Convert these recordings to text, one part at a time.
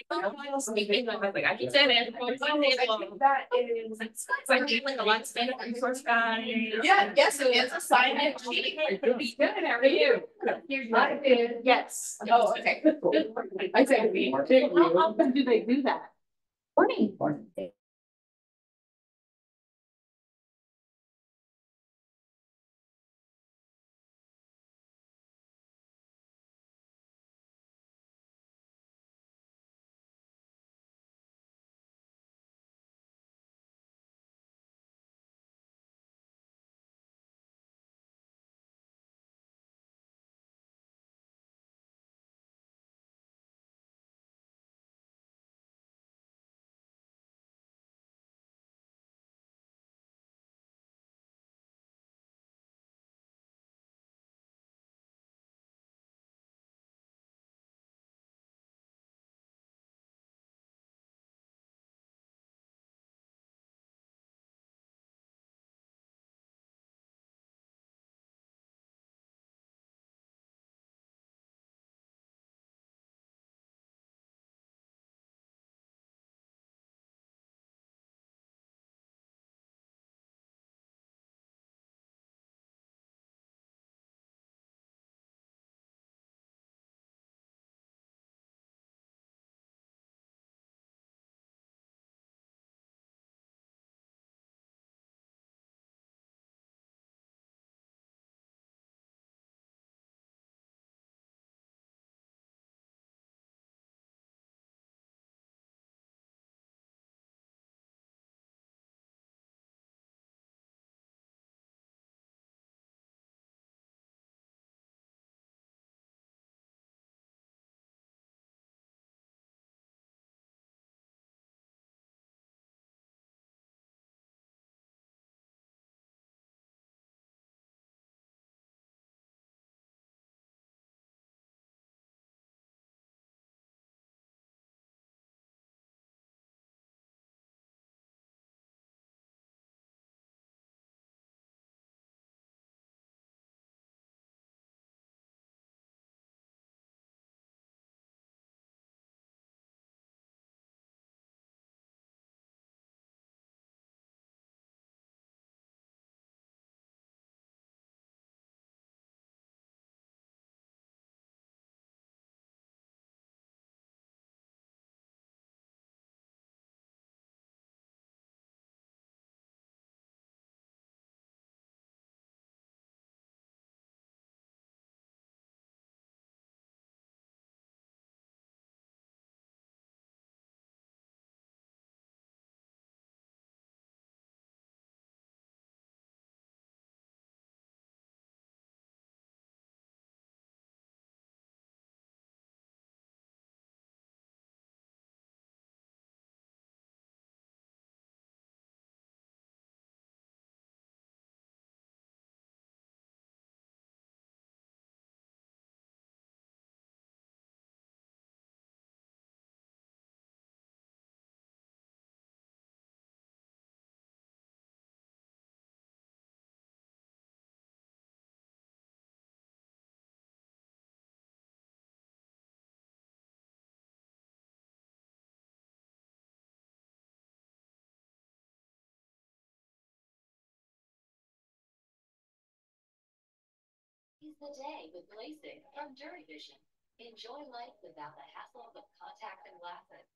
Like, I keep saying it. That is, it's like like a lot of stand up resource guy. Yeah, yes, it is a sign in sheet. Good, how are you? I did, yes. Oh, okay. I said we. How often do they do that? Morning. Seize the day with LASIK from Jury Vision. Enjoy life without the hassle of contacts and glasses.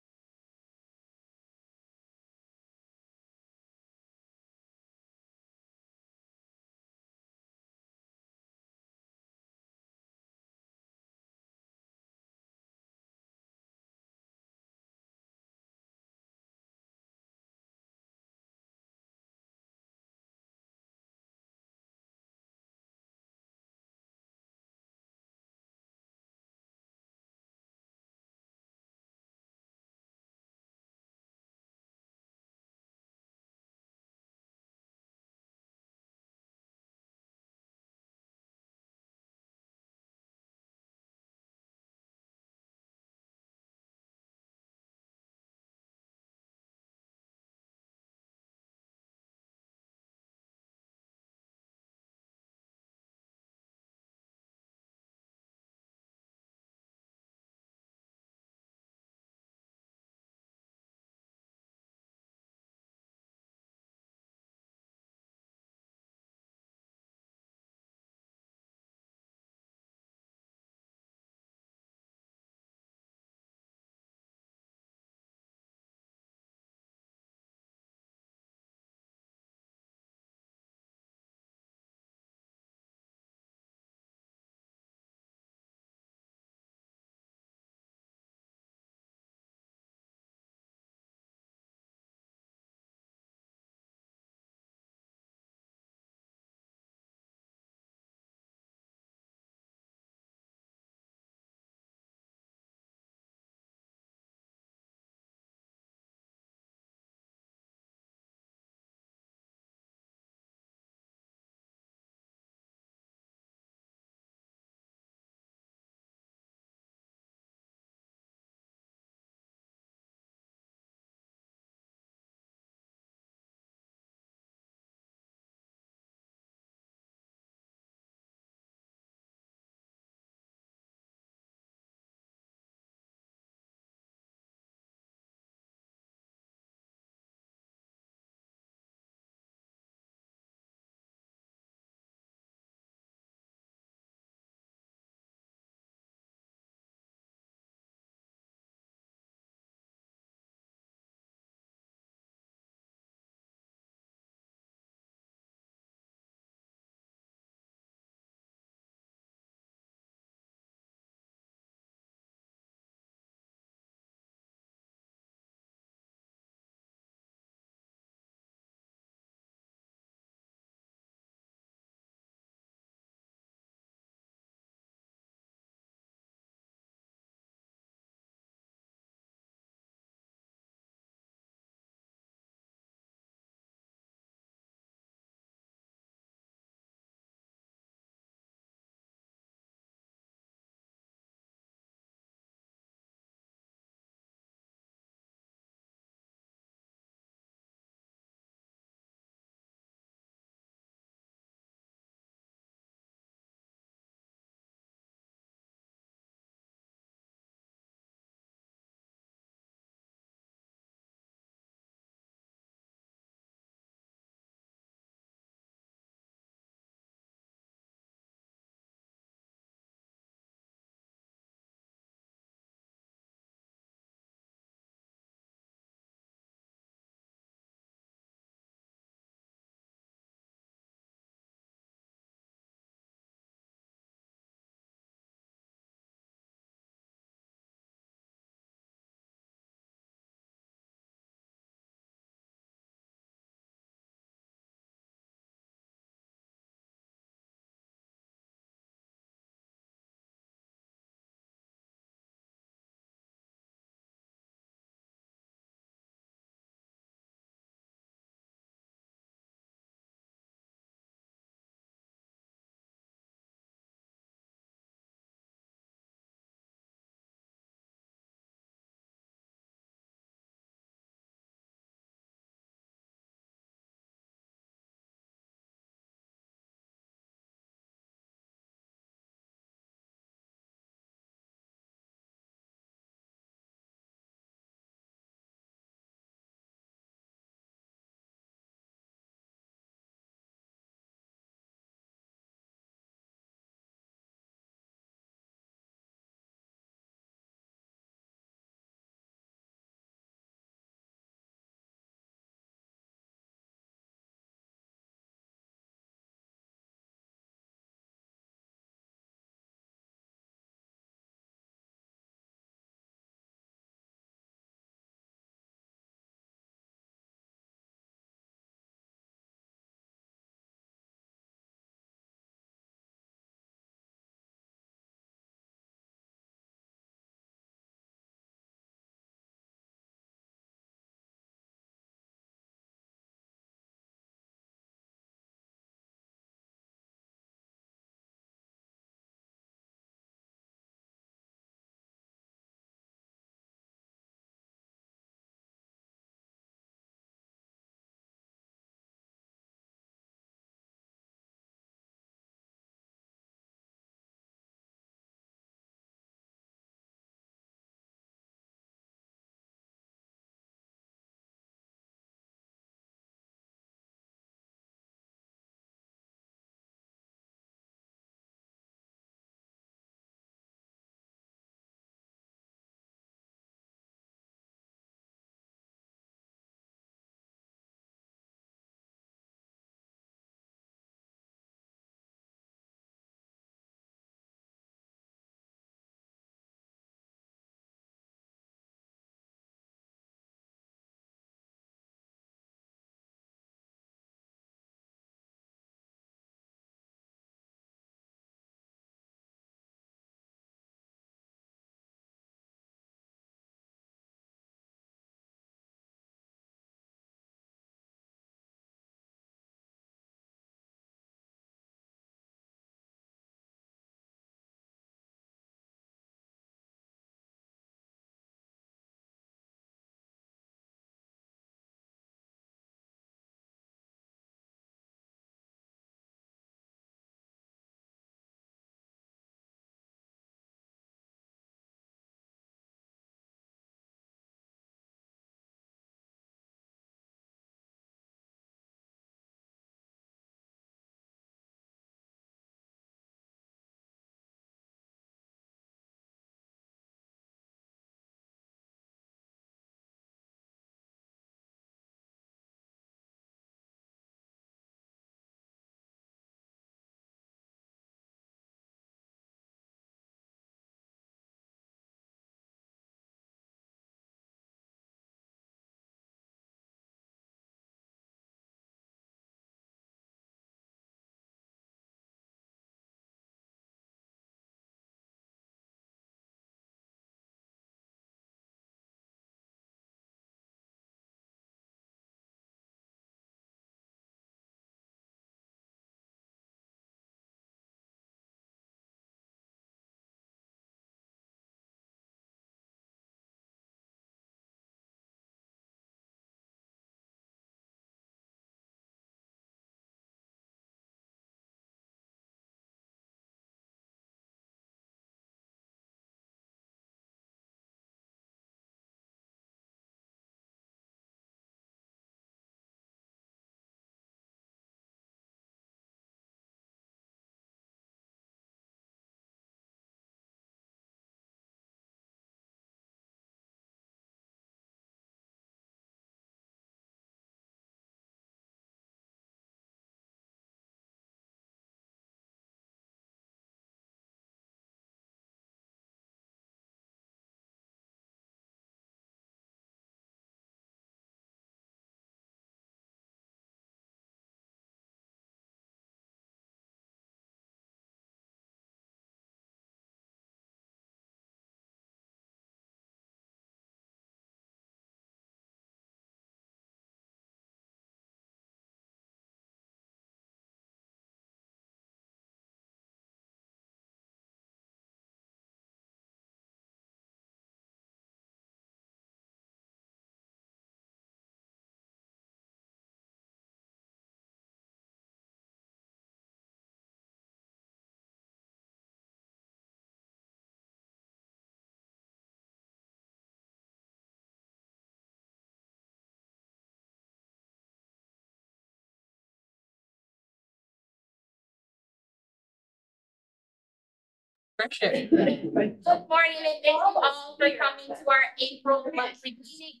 For sure. Good morning and thank you all for coming to our April monthly meeting.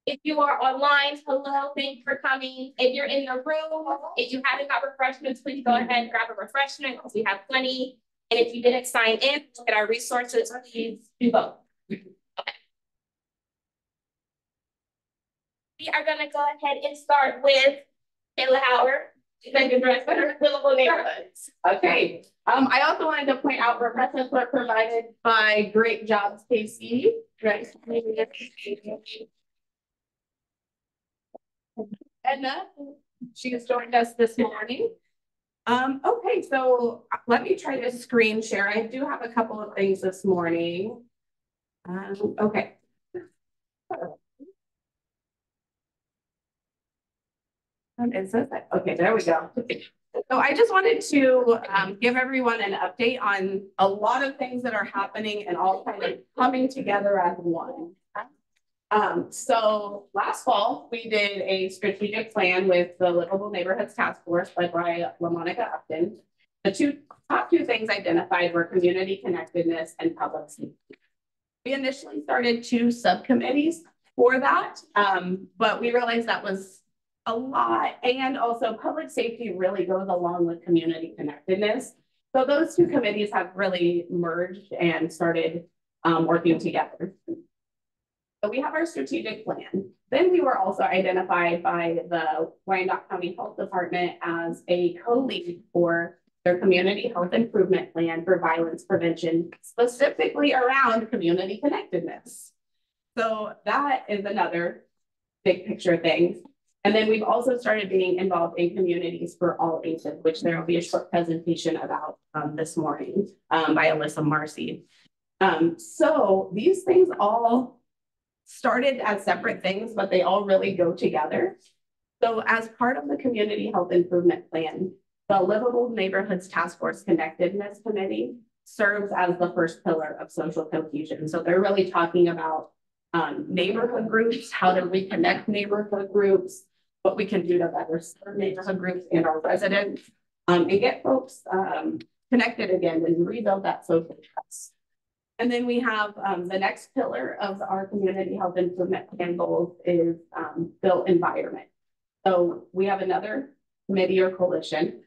If you are online, hello, thanks for coming. If you're in the room, if you haven't got refreshments, please go ahead and grab a refreshment because we have plenty. And if you didn't sign in, look at our resources, please do both. Okay. We are going to go ahead and start with Kayla Howard, Executive Director of Livable Neighborhoods. Okay. I also wanted to point out refreshments were provided by Great Jobs KC. Right. Edna, she has joined us this morning. Okay, so let me try to screen share. I do have a couple of things this morning. Okay. It says that. Okay, there we go. So I just wanted to give everyone an update on a lot of things that are happening and all kind of coming together as one. So last fall, we did a strategic plan with the Livable Neighborhoods Task Force led by LaMonica Upton. The top two things identified were community connectedness and public safety. We initially started 2 subcommittees for that, but we realized that was a lot, and also public safety really goes along with community connectedness. So those 2 committees have really merged and started working together. So we have our strategic plan. Then we were also identified by the Wyandotte County Health Department as a co-lead for their community health improvement plan for violence prevention, specifically around community connectedness. So that is another big picture thing. And then we've also started being involved in communities for all ages, which there will be a short presentation about this morning by Alyssa Marcy. So these things all started as separate things, but they all really go together. So as part of the Community Health Improvement Plan, the Livable Neighborhoods Task Force Connectedness Committee serves as the first pillar of social cohesion. So they're really talking about neighborhood groups, how to reconnect neighborhood groups, what we can do to better serve neighborhood groups and our residents, and get folks connected again and rebuild that social trust. And then we have the next pillar of our community health improvement plan goals is built environment. So we have another committee or coalition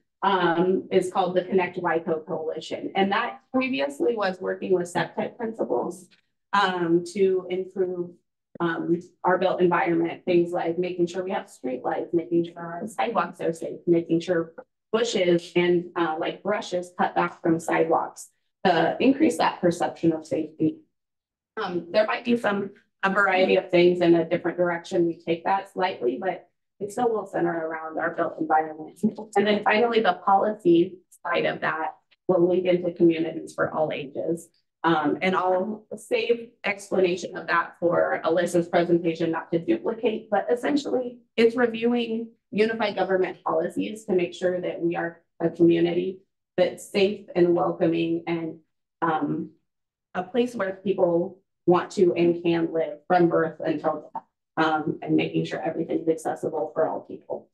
is called the Connect WICO Coalition. And that previously was working with SEPTEC principals to improve our built environment, things like making sure we have street lights, making sure our sidewalks are safe, making sure bushes and like brushes cut back from sidewalks to increase that perception of safety. There might be a variety of things in a different direction. We take that slightly, but it still will center around our built environment. And then finally, the policy side of that will link into communities for all ages. And I'll save explanation of that for Alyssa's presentation, not to duplicate, but essentially it's reviewing unified government policies to make sure that we are a community that's safe and welcoming and a place where people want to and can live from birth until death, and making sure everything is accessible for all people.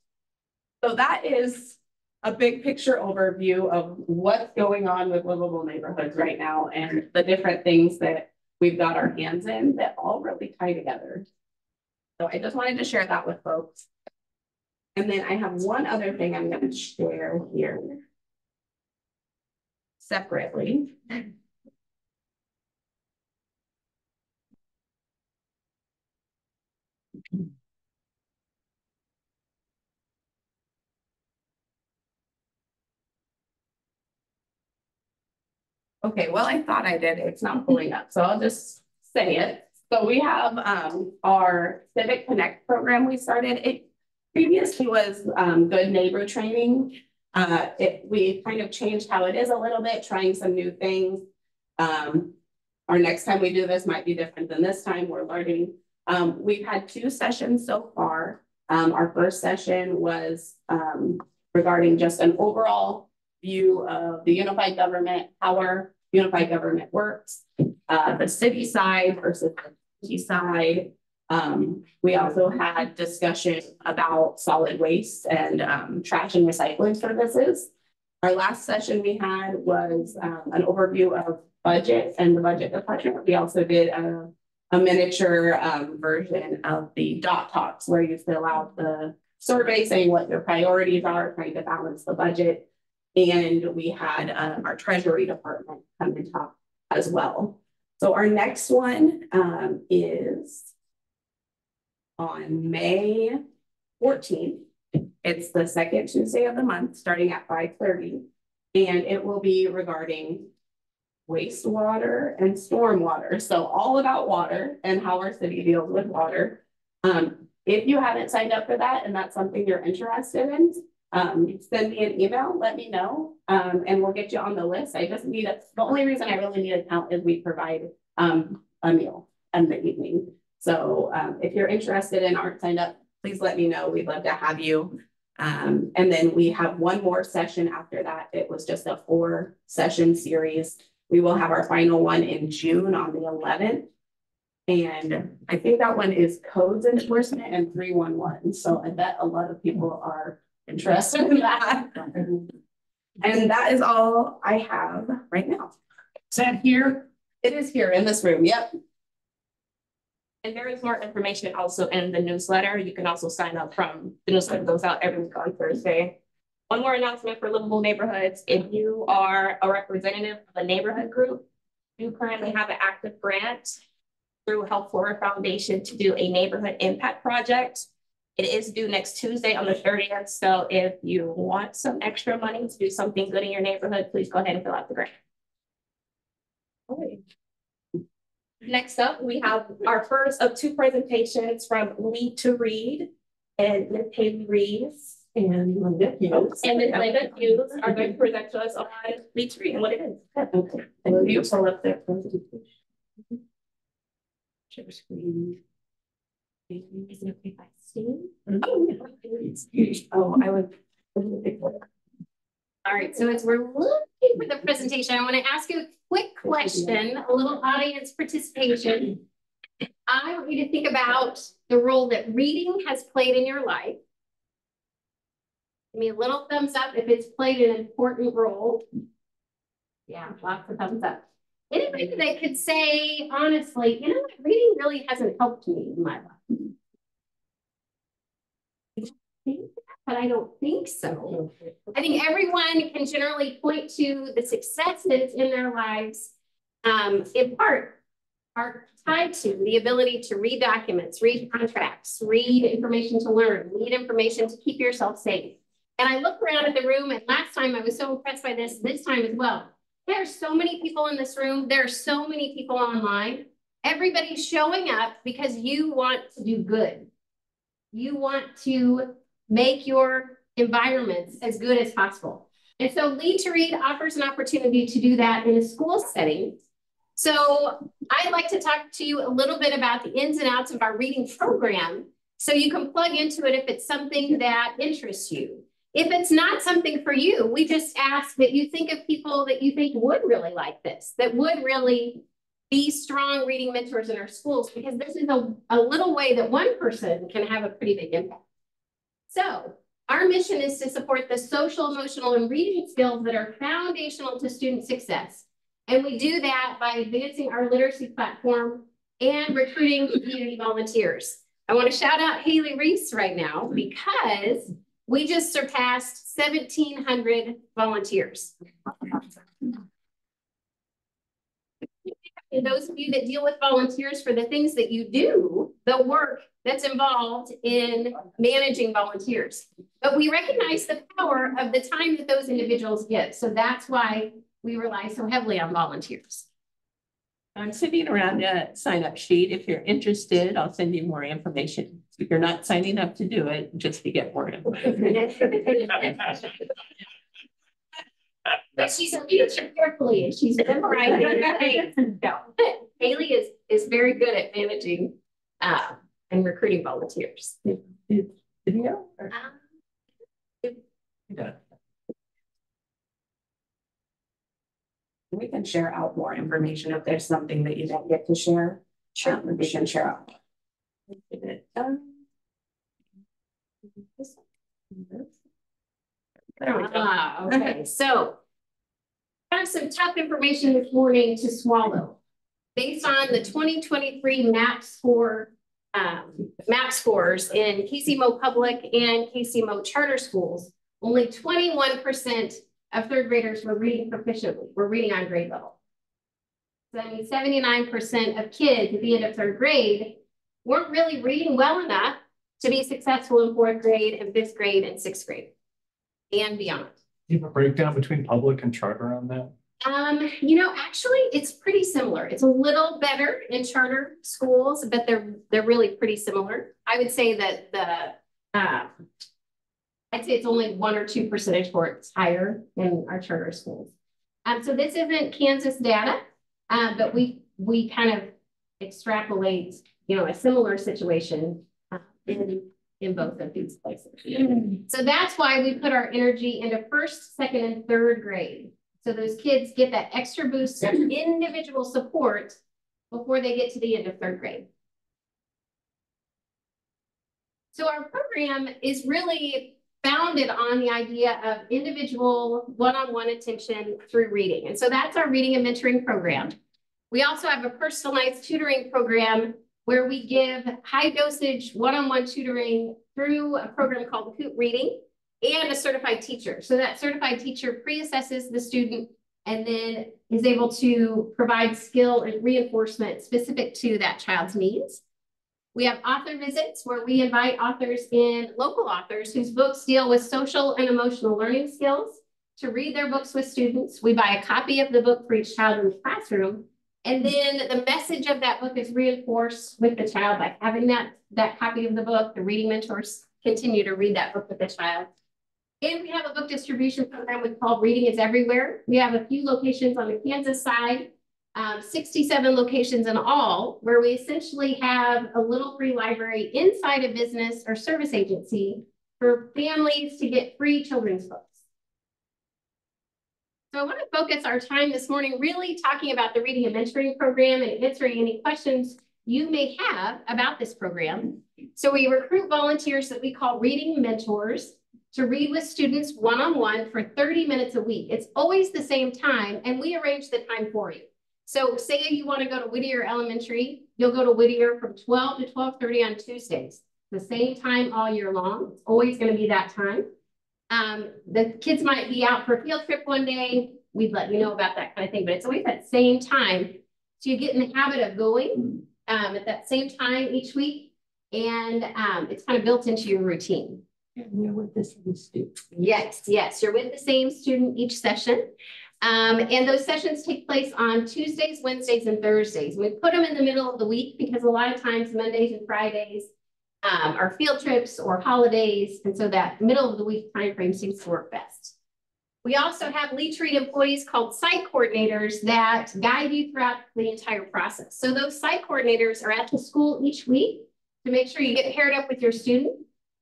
So that is a big picture overview of what's going on with livable neighborhoods right now and the different things that we've got our hands in that all really tie together. So I just wanted to share that with folks. And then I have one other thing I'm going to share here separately. Okay, well, I thought I did. It's not pulling up, so I'll just say it. So we have our Civic Connect program we started. It previously was Good Neighbor Training. We kind of changed how it is a little bit, trying some new things. Our next time we do this might be different than this time. We're learning. We've had 2 sessions so far. Our first session was regarding just an overall view of the unified government, how our unified government works, the city side versus the county side. We also had discussion about solid waste and trash and recycling services. Our last session we had was an overview of budget and the budget department. We also did a miniature version of the dot talks where you fill out the survey saying what your priorities are, trying to balance the budget. And we had our treasury department come and talk as well. So our next one is on May 14th. It's the second Tuesday of the month, starting at 5:30, and it will be regarding wastewater and stormwater. So all about water and how our city deals with water. If you haven't signed up for that and that's something you're interested in, send me an email, let me know, and we'll get you on the list. I just need the only reason I really need a count is we provide a meal in the evening. So if you're interested and aren't signed up, please let me know. We'd love to have you. And then we have one more session after that. It was just a 4-session series. We will have our final one in June on the 11th. And I think that one is codes enforcement and 311. So I bet a lot of people are interested in that. And that is all I have right now. Is that here? It is here in this room. Yep. And there is more information also in the newsletter. You can also sign up from the newsletter goes out every week on Thursday. One more announcement for livable neighborhoods. If you are a representative of a neighborhood group, you currently have an active grant through Health Forward Foundation to do a neighborhood impact project. It is due next Tuesday on the 30th. So if you want some extra money to do something good in your neighborhood, please go ahead and fill out the grant. Okay. Next up, we have our first of 2 presentations from Lead to Read and Ms. Haley Rees and Ms. Linda Hughes are going to present to us on Lead to Read and what it is. Okay. And you pull up their presentation. Share screen. Is it okay if I see? Oh, I would. All right, so as we're looking for the presentation, I want to ask you a quick question, a little audience participation. I want you to think about the role that reading has played in your life. Give me a little thumbs up if it's played an important role. Yeah, lots of thumbs up. Anybody that could say, honestly, you know what, reading really hasn't helped me in my life. But I don't think so. I think everyone can generally point to the successes in their lives, in part, are tied to the ability to read documents, read contracts, read information to learn, read information to keep yourself safe. And I look around at the room, and last time I was so impressed by this time as well. There are so many people in this room. There are so many people online. Everybody's showing up because you want to do good. You want to make your environments as good as possible. And so Lead to Read offers an opportunity to do that in a school setting. So I'd like to talk to you a little bit about the ins and outs of our reading program so you can plug into it if it's something that interests you. If it's not something for you, we just ask that you think of people that you think would really like this, that would really be strong reading mentors in our schools, because this is a little way that one person can have a pretty big impact. So our mission is to support the social, emotional, and reading skills that are foundational to student success. And we do that by advancing our literacy platform and recruiting community volunteers. I want to shout out Haley Rees right now because we just surpassed 1,700 volunteers. And those of you that deal with volunteers for the things that you do, the work that's involved in managing volunteers. But we recognize the power of the time that those individuals give. So that's why we rely so heavily on volunteers. I'm sending around a sign-up sheet. If you're interested, I'll send you more information. If you're not signing up to do it, just to get more information. But she's reading carefully and she's memorizing. No. Haley is very good at managing and recruiting volunteers. Video? We can share out more information if there's something that you don't get to share. Sure. We can share out. There we go. Okay, so I have some tough information this morning to swallow. Based on the 2023 MAP scores in KCMO public and KCMO charter schools, only 21% of third graders were reading proficiently, were reading on grade level. So that means 79% of kids at the end of third grade weren't really reading well enough to be successful in fourth grade and fifth grade and sixth grade and beyond. Do you have a breakdown between public and charter on that? You know, actually, it's pretty similar. It's a little better in charter schools, but they're really pretty similar. I would say that I'd say it's only 1 or 2 percentage points higher in our charter schools. So this isn't Kansas data, but we kind of extrapolate, you know, a similar situation in both of these places. So that's why we put our energy into first, second, and third grade. So those kids get that extra boost of individual support before they get to the end of third grade. So our program is really founded on the idea of individual one-on-one attention through reading. And so that's our reading and mentoring program. We also have a personalized tutoring program where we give high dosage one-on-one tutoring through a program called Coop Reading and a certified teacher. So that certified teacher pre-assesses the student and then is able to provide skill and reinforcement specific to that child's needs. We have author visits where we invite authors in, local authors whose books deal with social and emotional learning skills to read their books with students. We buy a copy of the book for each child in the classroom. And then the message of that book is reinforced with the child by having that copy of the book. The reading mentors continue to read that book with the child. And we have a book distribution program we call Reading is Everywhere. We have a few locations on the Kansas side, 67 locations in all, where we essentially have a little free library inside a business or service agency for families to get free children's books. So I want to focus our time this morning really talking about the reading and mentoring program and answering any questions you may have about this program. So we recruit volunteers that we call reading mentors to read with students one-on-one for 30 minutes a week. It's always the same time, and we arrange the time for you. So say you want to go to Whittier Elementary, you'll go to Whittier from 12 to 12:30 on Tuesdays. The same time all year long. It's always going to be that time. The kids might be out for a field trip one day. We'd let you know about that kind of thing, but it's always that same time. So you get in the habit of going at that same time each week, and it's kind of built into your routine. And you're with the same student. Yes, you're with the same student each session. And those sessions take place on Tuesdays, Wednesdays, and Thursdays. We put them in the middle of the week because a lot of times Mondays and Fridays are field trips or holidays. And so that middle of the week time frame seems to work best. We also have Leach Read employees called site coordinators that guide you throughout the entire process. So those site coordinators are at the school each week to make sure you get paired up with your student.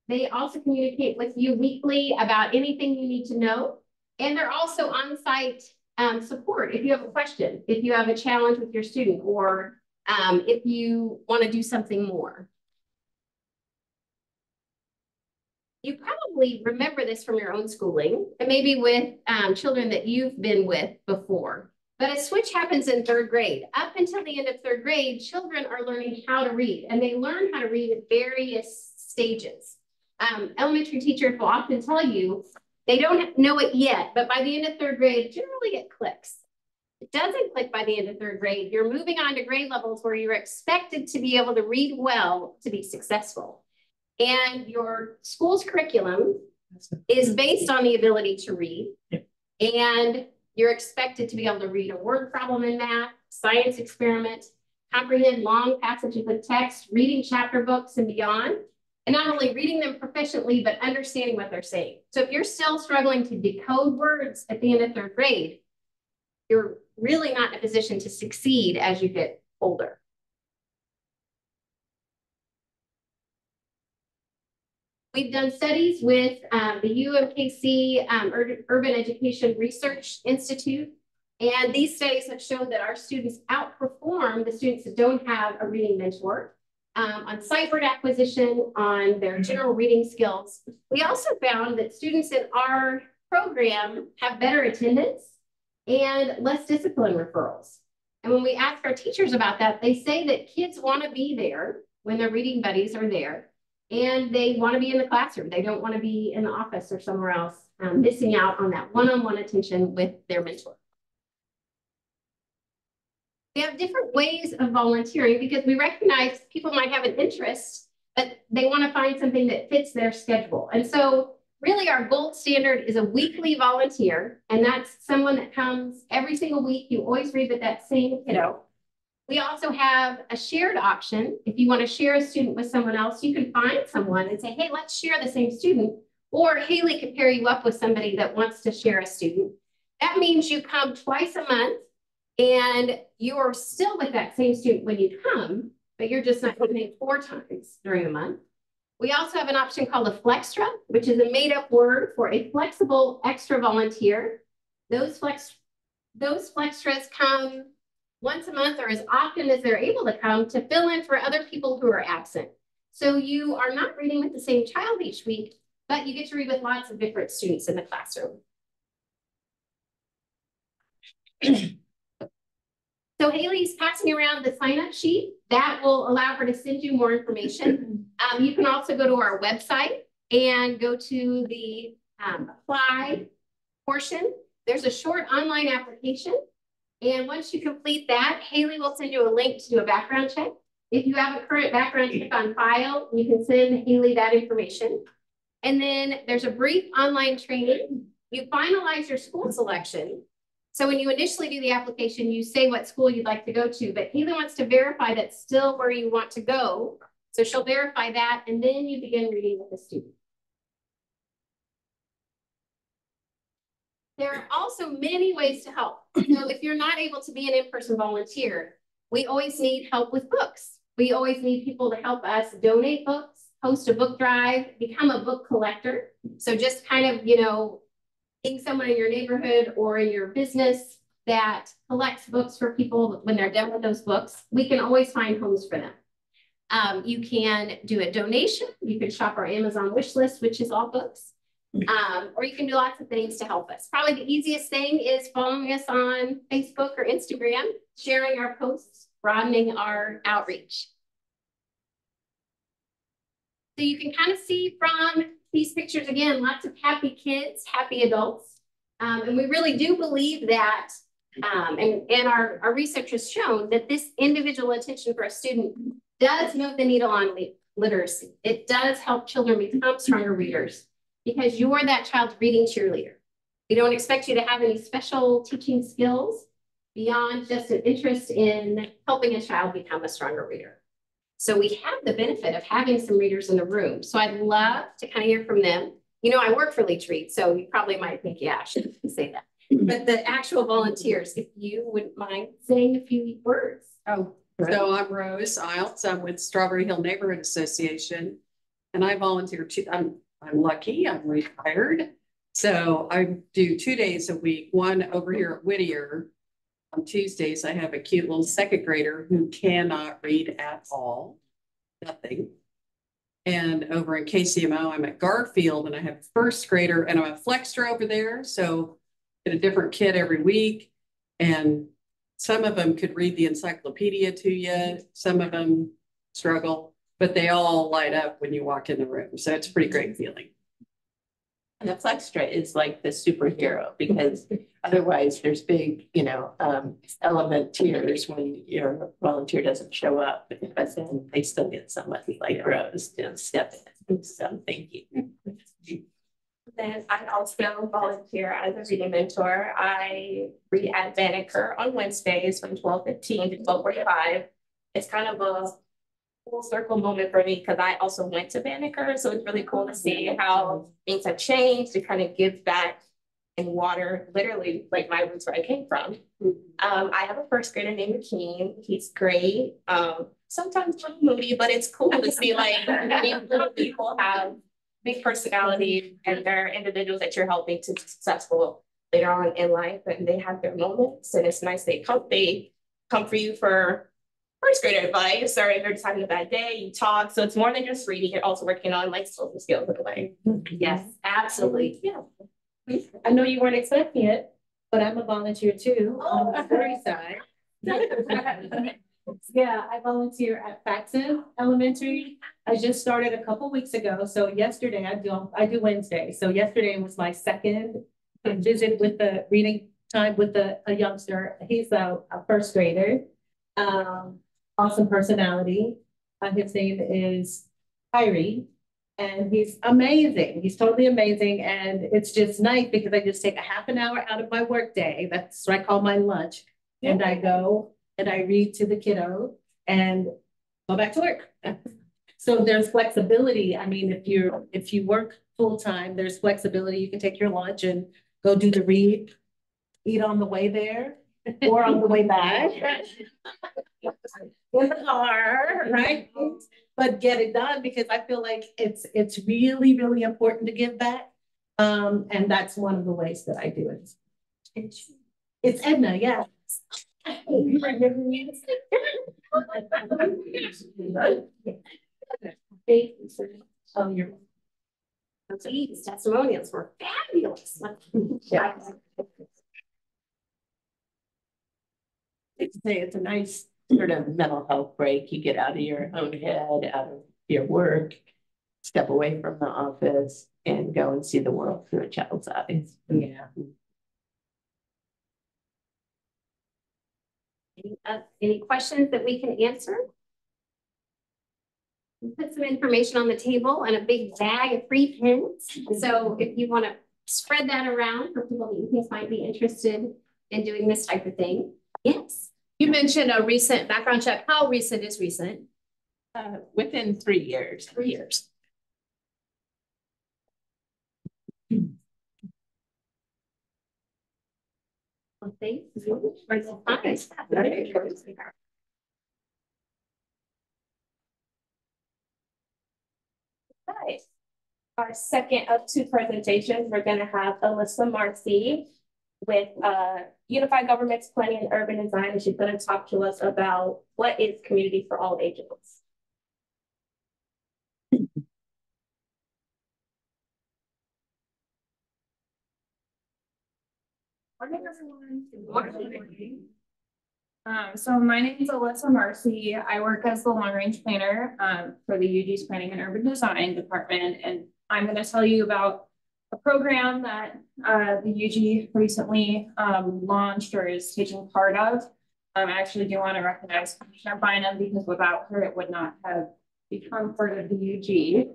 They also communicate with you weekly about anything you need to know. And they're also on-site support if you have a question, if you have a challenge with your student, or if you want to do something more. You probably remember this from your own schooling, and maybe with children that you've been with before. But a switch happens in third grade. Up until the end of third grade, children are learning how to read, and they learn how to read at various stages. Elementary teachers will often tell you they don't know it yet, but by the end of third grade, generally it clicks. It doesn't click by the end of third grade. You're moving on to grade levels where you're expected to be able to read well to be successful. And your school's curriculum is based on the ability to read. And you're expected to be able to read a word problem in math, science experiment, comprehend long passages of text, reading chapter books and beyond. And not only reading them proficiently, but understanding what they're saying. So if you're still struggling to decode words at the end of third grade, you're really not in a position to succeed as you get older. We've done studies with the UMKC Urban Education Research Institute. And these studies have shown that our students outperform the students that don't have a reading mentor. On sight word acquisition, on their general reading skills. We also found that students in our program have better attendance and less discipline referrals. And when we ask our teachers about that, they say that kids want to be there when their reading buddies are there, and they want to be in the classroom. They don't want to be in the office or somewhere else, missing out on that one-on-one attention with their mentor. We have different ways of volunteering because we recognize people might have an interest, but they want to find something that fits their schedule. And so really our gold standard is a weekly volunteer, and that's someone that comes every single week. You always read with that same kiddo. We also have a shared option. If you want to share a student with someone else, you can find someone and say, hey, let's share the same student. Or Haley could pair you up with somebody that wants to share a student. That means you come twice a month and you're still with that same student when you come, but you're just not coming 4 times during a month. We also have an option called a Flextra, which is a made-up word for a flexible extra volunteer. Those Flextras come once a month or as often as they're able to come to fill in for other people who are absent. So you are not reading with the same child each week, but you get to read with lots of different students in the classroom. So Haley's passing around the sign-up sheet. That will allow her to send you more information. You can also go to our website and go to the apply portion. There's a short online application. And once you complete that, Haley will send you a link to do a background check. If you have a current background check on file, you can send Haley that information. And then there's a brief online training. You finalize your school selection. So when you initially do the application, you say what school you'd like to go to, but Haley wants to verify that's still where you want to go. So she'll verify that, and then you begin reading with the student. There are also many ways to help. So if you're not able to be an in-person volunteer, we always need help with books. We always need people to help us donate books, host a book drive, become a book collector. So just kind of, being someone in your neighborhood or in your business that collects books for people when they're done with those books, we can always find homes for them. You can do a donation. You can shop our Amazon wish list, which is all books. Or you can do lots of things to help us. Probably the easiest thing is following us on Facebook or Instagram, sharing our posts, broadening our outreach. So you can kind of see from these pictures, again, lots of happy kids, happy adults. And we really do believe that, and our research has shown that this individual attention for a student does move the needle on literacy. It does help children become stronger readers because you're that child's reading cheerleader. We don't expect you to have any special teaching skills beyond just an interest in helping a child become a stronger reader. So we have the benefit of having some readers in the room. So I'd love to kind of hear from them. I work for Leach Read, so you probably might think, yeah, I shouldn't say that. But the actual volunteers, if you wouldn't mind saying a few words. Oh, so I'm Rose Iles. I'm with Strawberry Hill Neighborhood Association, and I volunteer too. I'm lucky, I'm retired. So I do 2 days a week, one over here at Whittier. On Tuesdays, I have a cute little 2nd grader who cannot read at all, nothing. And over in KCMO, I'm at Garfield and I have a 1st grader and I'm a Flextra over there. So get a different kid every week. And some of them could read the encyclopedia to you. Some of them struggle, but they all light up when you walk in the room. So it's a pretty great feeling. And the Flextra is like the superhero because otherwise there's big, element tears when your volunteer doesn't show up, but then they still get somebody like Rose to step in. So thank you. Then I also volunteer as a reading mentor. I read at Banneker on Wednesdays from 12:15 to 12:45. It's kind of a full circle moment for me because I also went to Banneker. So it's really cool to see how things have changed to kind of give back in water, literally like my roots where I came from. I have a 1st grader named McKean. He's great. Sometimes a little moody, but it's cool to see like little people have big personalities and they're individuals that you're helping to be successful later on in life, and they have their moments, and it's nice they come for you for 1st grade advice, or if you're just having a bad day, you talk. So it's more than just reading, you're also working on like social skills in a way. Yes, absolutely. Yeah. I know you weren't expecting it, but I'm a volunteer too on the Surrey side. Yeah, I volunteer at Faxon Elementary. I just started a couple weeks ago. So yesterday I do Wednesday. So yesterday was my second visit with the reading time with a youngster. He's a first grader. Awesome personality. His name is Kyrie. And he's amazing. He's totally amazing. And it's just nice because I just take a half an hour out of my work day. That's what I call my lunch. And I go and I read to the kiddo and go back to work. So there's flexibility. I mean, if you work full time, there's flexibility. You can take your lunch and go do the read, eat on the way there or on the way back. In the car, right? But get it done because I feel like it's really, really important to give back. And that's one of the ways that I do it. It's Edna, yeah. Oh, you're These testimonials were fabulous. Yeah. It's a nice sort of mental health break. You get out of your own head, out of your work, step away from the office and go and see the world through a child's eyes. yeah. Any questions that we can answer? We put some information on the table and a big bag of free pins. So if you want to spread that around for people that you think might be interested in doing this type of thing. Yes. You mentioned a recent background check. How recent is recent? Within 3 years. 3 years. Well, thank you for the time. Right. Our second of two presentations, we're going to have Alyssa Marcy with Unified Governments Planning and Urban Design, and she's going to talk to us about what is community for all ages. Morning, everyone. Good morning. So my name is Alyssa Marcy. I work as the long range planner for the UG's Planning and Urban Design department, and I'm going to tell you about a program that the UG recently launched or is taking part of. I actually do want to recognize Commissioner Bynum because without her, it would not have become part of the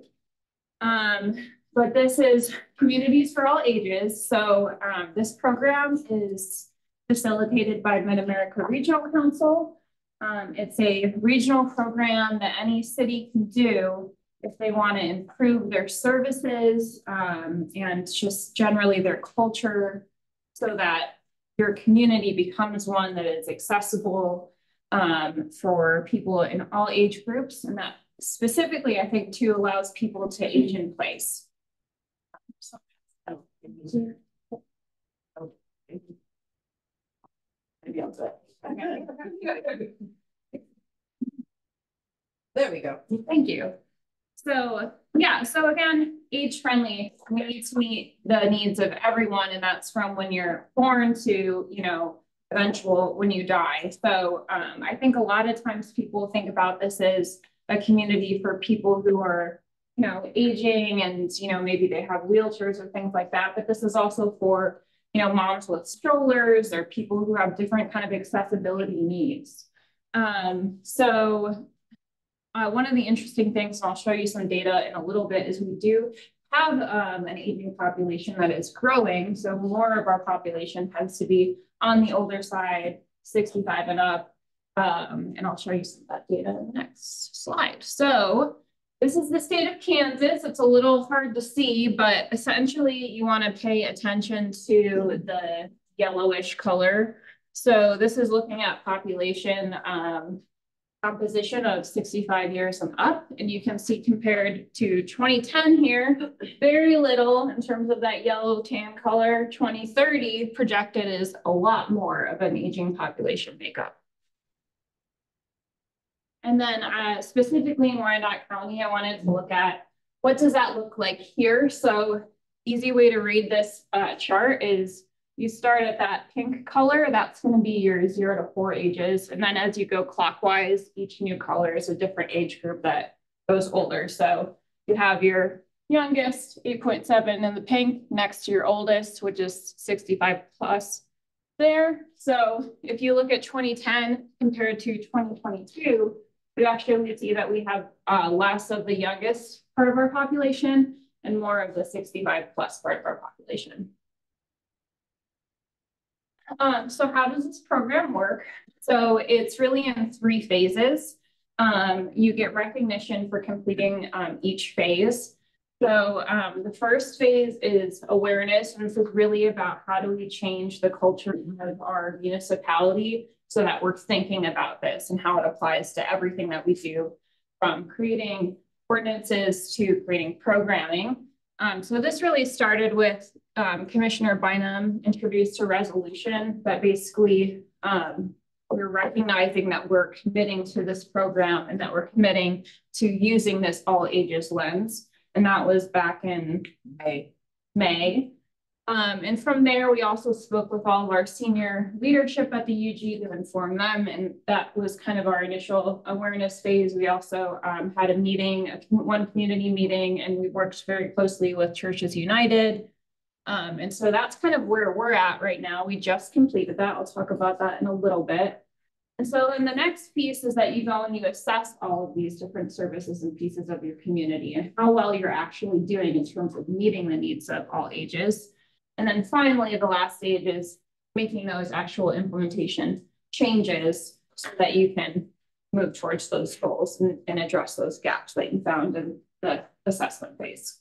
UG. But this is Communities for All Ages. So this program is facilitated by Mid-America Regional Council. It's a regional program that any city can do if they want to improve their services and just generally their culture so that your community becomes one that is accessible for people in all age groups. And that specifically, I think, too, allows people to age in place. Maybe I'll say. There we go. Thank you. So yeah, so again, age friendly, we need to meet the needs of everyone, and that's from when you're born to, you know, eventual when you die. So I think a lot of times people think about this as a community for people who are, you know, aging and, you know, maybe they have wheelchairs or things like that, but this is also for, you know, moms with strollers or people who have different kind of accessibility needs. One of the interesting things, and I'll show you some data in a little bit, is we do have an aging population that is growing. So more of our population tends to be on the older side, 65 and up. And I'll show you some of that data in the next slide. So this is the state of Kansas. It's a little hard to see, but essentially you want to pay attention to the yellowish color. So this is looking at population composition of 65 years and up. And you can see compared to 2010 here, very little in terms of that yellow tan color. 2030 projected is a lot more of an aging population makeup. And then specifically in Wyandotte County, I wanted to look at what does that look like here. So easy way to read this chart is you start at that pink color, that's going to be your 0 to 4 ages. And then as you go clockwise, each new color is a different age group that goes older. So you have your youngest 8.7 in the pink next to your oldest, which is 65 plus there. So if you look at 2010 compared to 2022, we actually see that we have less of the youngest part of our population and more of the 65 plus part of our population. So how does this program work? So it's really in 3 phases. You get recognition for completing each phase. So the first phase is awareness, and this is really about how do we change the culture of our municipality so that we're thinking about this and how it applies to everything that we do, from creating ordinances to creating programming. So this really started with Commissioner Bynum introduced a resolution that basically we're recognizing that we're committing to this program and that we're committing to using this all ages lens. And that was back in May. And from there, we also spoke with all of our senior leadership at the UG to inform them. And that was kind of our initial awareness phase. We also had a meeting, one community meeting, and we worked very closely with Churches United. And so that's kind of where we're at right now. We just completed that. I'll talk about that in a little bit. And so then the next piece is that you go and you assess all of these different services and pieces of your community and how well you're actually doing in terms of meeting the needs of all ages. And then finally, the last stage is making those actual implementation changes so that you can move towards those goals and address those gaps that you found in the assessment phase.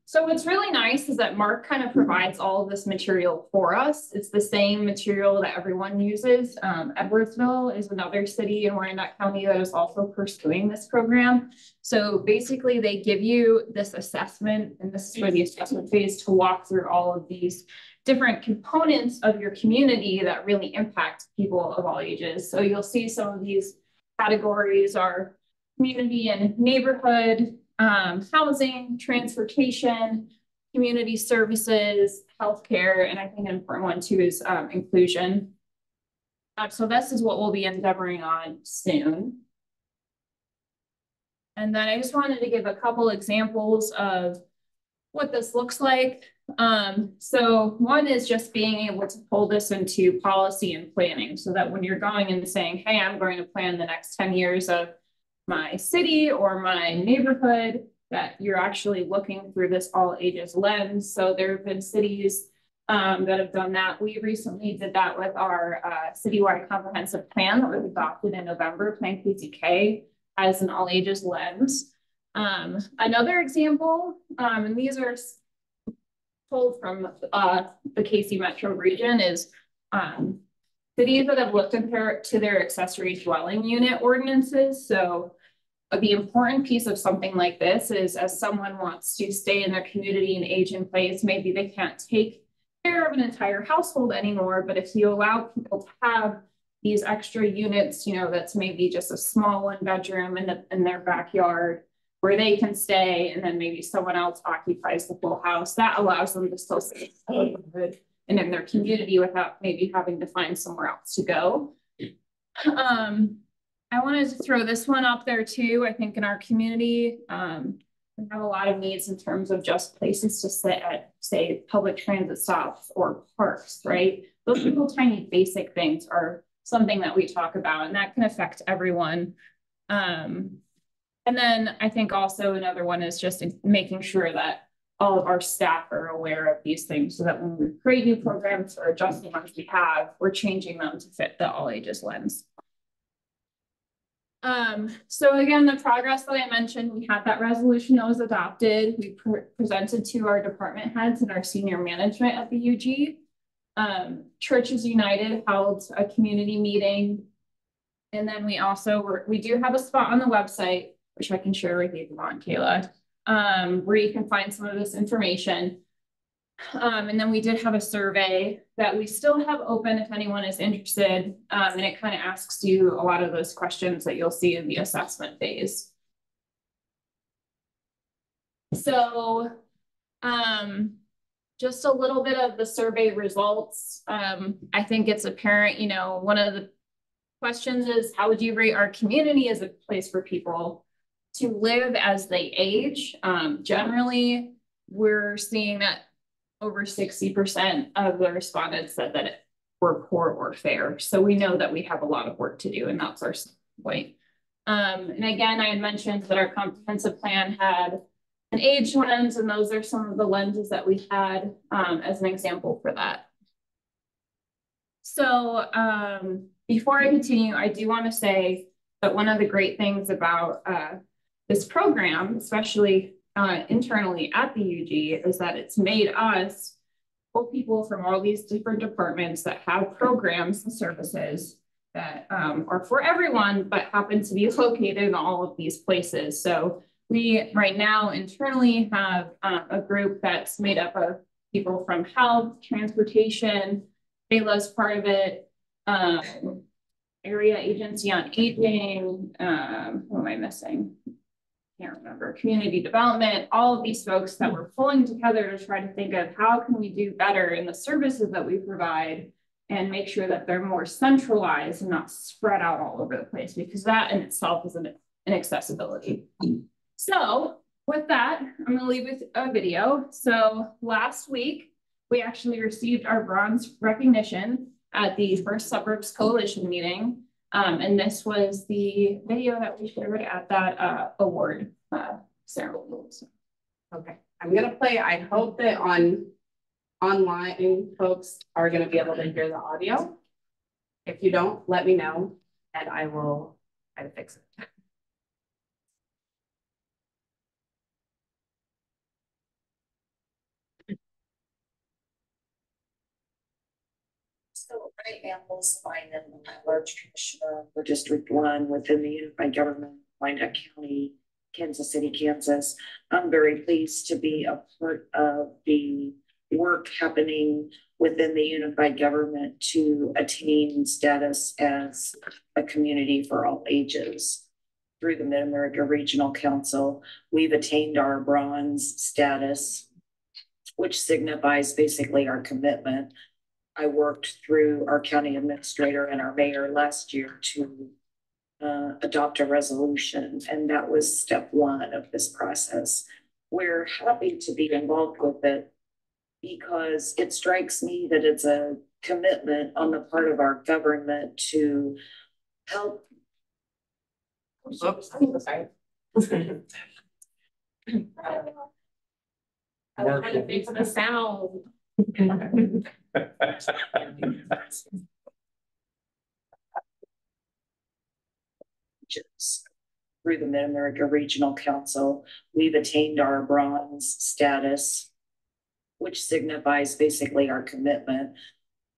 So what's really nice is that Mark kind of provides all of this material for us. It's the same material that everyone uses. Edwardsville is another city in Wyandotte County that is also pursuing this program. So basically they give you this assessment, and this is for the assessment phase, to walk through all of these different components of your community that really impact people of all ages. So you'll see some of these categories are community and neighborhood, housing, transportation, community services, healthcare, and I think an important one too is inclusion. So this is what we'll be endeavoring on soon. And then I just wanted to give a couple examples of what this looks like. So one is just being able to pull this into policy and planning so that when you're going and saying, hey, I'm going to plan the next 10 years of my city or my neighborhood, that you're actually looking through this all ages lens. So there have been cities that have done that. We recently did that with our citywide comprehensive plan that was adopted in November. Plan KCK as an all ages lens. Another example, and these are pulled from the KC metro region, is cities that have looked to their accessory dwelling unit ordinances. So the important piece of something like this is, as someone wants to stay in their community and age in place, maybe they can't take care of an entire household anymore, but if you allow people to have these extra units, you know, that's maybe just a small 1-bedroom in their backyard where they can stay, and then maybe someone else occupies the full house, that allows them to still stay in the neighborhood and in their community without maybe having to find somewhere else to go. I wanted to throw this one up there too. I think in our community, we have a lot of needs in terms of just places to sit at, say, public transit stops or parks, right? Those little tiny basic things are something that we talk about, and that can affect everyone. And then I think also another one is just making sure that all of our staff are aware of these things so that when we create new programs or adjust the ones we have, we're changing them to fit the all ages lens. So again, the progress that I mentioned, we had that resolution that was adopted. We presented to our department heads and our senior management at the UG. Churches United held a community meeting. And then we also we do have a spot on the website, which I can share with you if you want, Kayla, where you can find some of this information. And then we did have a survey that we still have open if anyone is interested. And it kind of asks you a lot of those questions that you'll see in the assessment phase. So, just a little bit of the survey results. I think it's apparent, you know, one of the questions is, how would you rate our community as a place for people to live as they age? Generally, we're seeing that over 60% of the respondents said that we're poor or fair. So we know that we have a lot of work to do, and that's our point. And again, I had mentioned that our comprehensive plan had an age lens, and those are some of the lenses that we had as an example for that. So before I continue, I do want to say that one of the great things about this program, especially internally at the UG, is that it's made us pull people from all these different departments that have programs and services that are for everyone, but happen to be located in all of these places. So we right now internally have a group that's made up of people from health, transportation, Bayla's part of it, area agency on aging, who am I missing? Can't remember, community development, all of these folks that we're pulling together to try to think of how can we do better in the services that we provide and make sure that they're more centralized and not spread out all over the place, because that in itself is an accessibility. So with that, I'm going to leave with a video. So last week, we actually received our bronze recognition at the First Suburbs Coalition meeting. And this was the video that we shared at that award ceremony. Okay, I'm gonna play. I hope that online folks are gonna be able to hear the audio. If you don't, let me know and I will try to fix it. So I am Melissa Bynum, I'm large commissioner for District 1 within the Unified Government, Wyandotte County, Kansas City, Kansas. I'm very pleased to be a part of the work happening within the Unified Government to attain status as a community for all ages. Through the Mid-America Regional Council, we've attained our bronze status, which signifies basically our commitment. I worked through our county administrator and our mayor last year to adopt a resolution, and that was step one of this process. We're happy to be involved with it because it strikes me that it's a commitment on the part of our government to help. Oops. Sorry. I was trying to fix the sound. Through the Mid-America Regional Council, we've attained our bronze status, which signifies basically our commitment.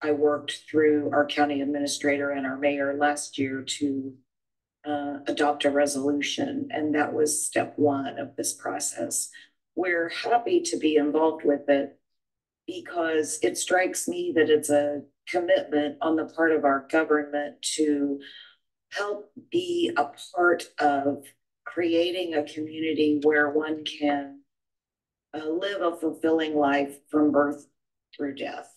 I worked through our county administrator and our mayor last year to adopt a resolution, and that was step one of this process. We're happy to be involved with it because it strikes me that it's a commitment on the part of our government to help be a part of creating a community where one can live a fulfilling life from birth through death.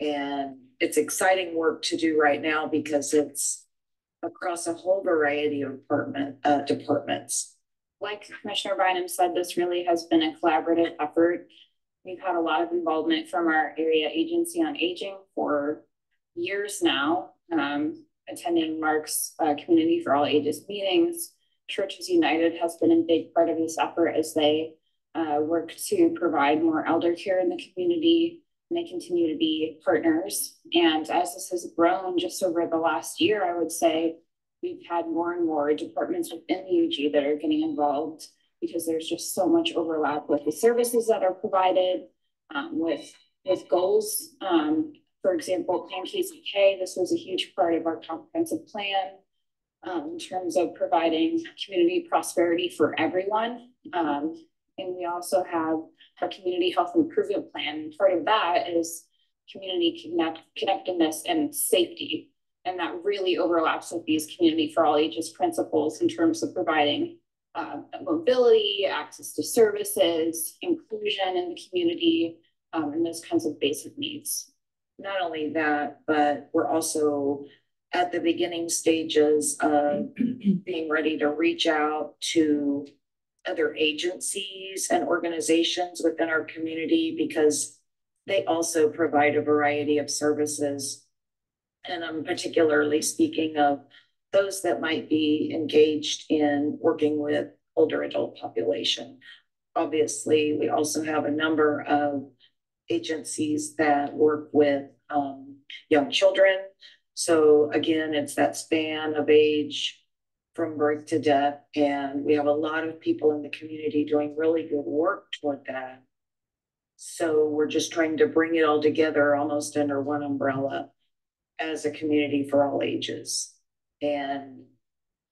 And it's exciting work to do right now because it's across a whole variety of departments. Like Commissioner Bynum said, this really has been a collaborative effort. We've had a lot of involvement from our area agency on aging for years now, attending Mark's Community for All Ages meetings. Churches United has been a big part of this effort as they work to provide more elder care in the community, and they continue to be partners. And as this has grown just over the last year, I would say we've had more and more departments within the UG that are getting involved because there's just so much overlap with the services that are provided, with goals. For example, Plan KCK, this was a huge part of our comprehensive plan in terms of providing community prosperity for everyone. And we also have our community health improvement plan. And part of that is community connectedness and safety. And that really overlaps with these community for all ages principles in terms of providing mobility, access to services, inclusion in the community, and those kinds of basic needs. Not only that, but we're also at the beginning stages of being ready to reach out to other agencies and organizations within our community because they also provide a variety of services. And I'm particularly speaking of those that might be engaged in working with older adult population. Obviously, we also have a number of agencies that work with young children. So again, it's that span of age from birth to death. And we have a lot of people in the community doing really good work toward that. So we're just trying to bring it all together almost under one umbrella as a community for all ages. And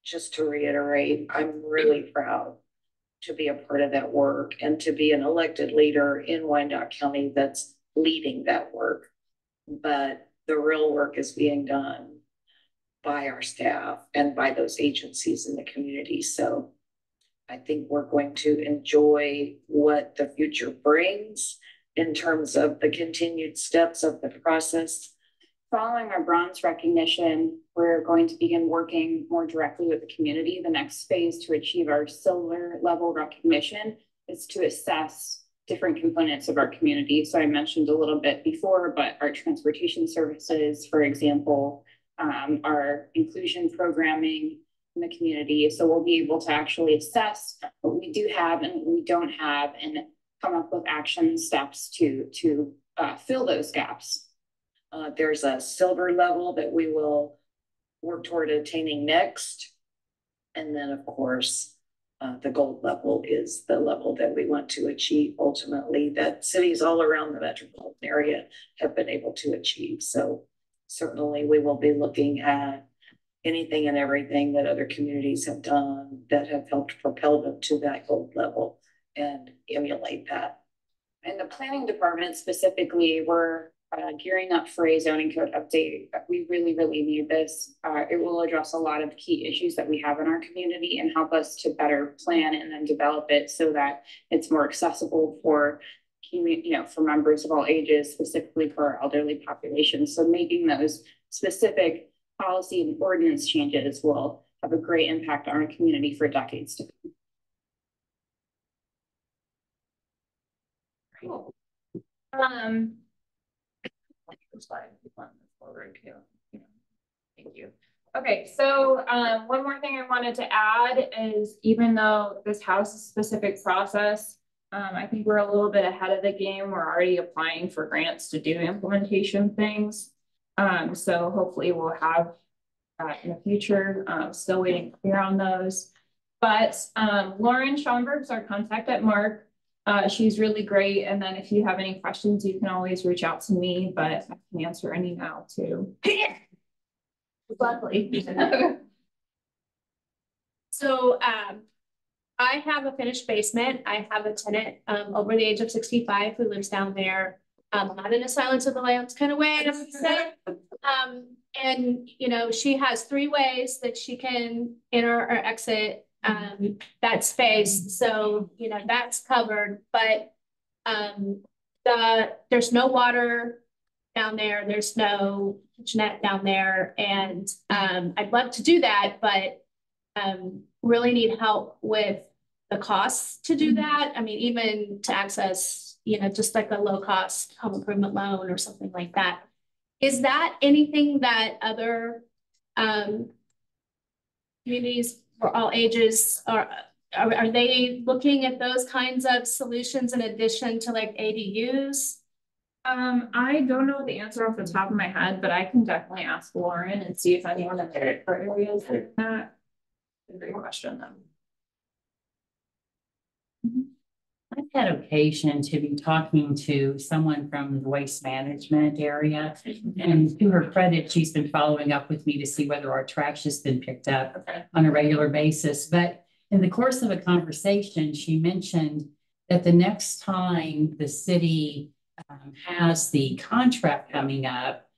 just to reiterate, I'm really proud to be a part of that work and to be an elected leader in Wyandotte County that's leading that work. But the real work is being done by our staff and by those agencies in the community. So I think we're going to enjoy what the future brings in terms of the continued steps of the process. Following our bronze recognition, we're going to begin working more directly with the community. The next phase to achieve our silver level recognition is to assess different components of our community. So I mentioned a little bit before, but our transportation services, for example, our inclusion programming in the community. So we'll be able to actually assess what we do have and what we don't have and come up with action steps to fill those gaps. There's a silver level that we will work toward attaining next. And then, of course, the gold level is the level that we want to achieve ultimately that cities all around the metropolitan area have been able to achieve. So certainly we will be looking at anything and everything that other communities have done that have helped propel them to that gold level and emulate that. In the planning department specifically, we're gearing up for a zoning code update. We really, really need this. It will address a lot of key issues that we have in our community and help us to better plan and then develop it so that it's more accessible for for members of all ages, specifically for our elderly population. So making those specific policy and ordinance changes will have a great impact on our community for decades to come. Cool. Thank you. Okay, so one more thing I wanted to add is even though this house is a specific process, I think we're a little bit ahead of the game. We're already applying for grants to do implementation things. So hopefully we'll have in the future, still waiting to hear on those. But Lauren Schomburg's our contact at Mark. She's really great. And then if you have any questions, you can always reach out to me, but I can answer any now too. Lovely. So I have a finished basement. I have a tenant over the age of 65 who lives down there, not in a Silence of the Lambs kind of way, I would say. And she has 3 ways that she can enter or exit that space. So, that's covered, but there's no water down there. There's no kitchenette down there. And I'd love to do that, but really need help with the costs to do that. I mean, even to access, just like a low cost home improvement loan or something like that. Is that anything that other communities for all ages are they looking at those kinds of solutions in addition to like ADUs? I don't know the answer off the top of my head, but I can definitely ask Lauren and see if anyone in their areas are that. A great question then. I've had occasion to be talking to someone from the waste management area, and to her credit, she's been following up with me to see whether our trash has been picked up on a regular basis. But in the course of a conversation, she mentioned that the next time the city has the contract coming up,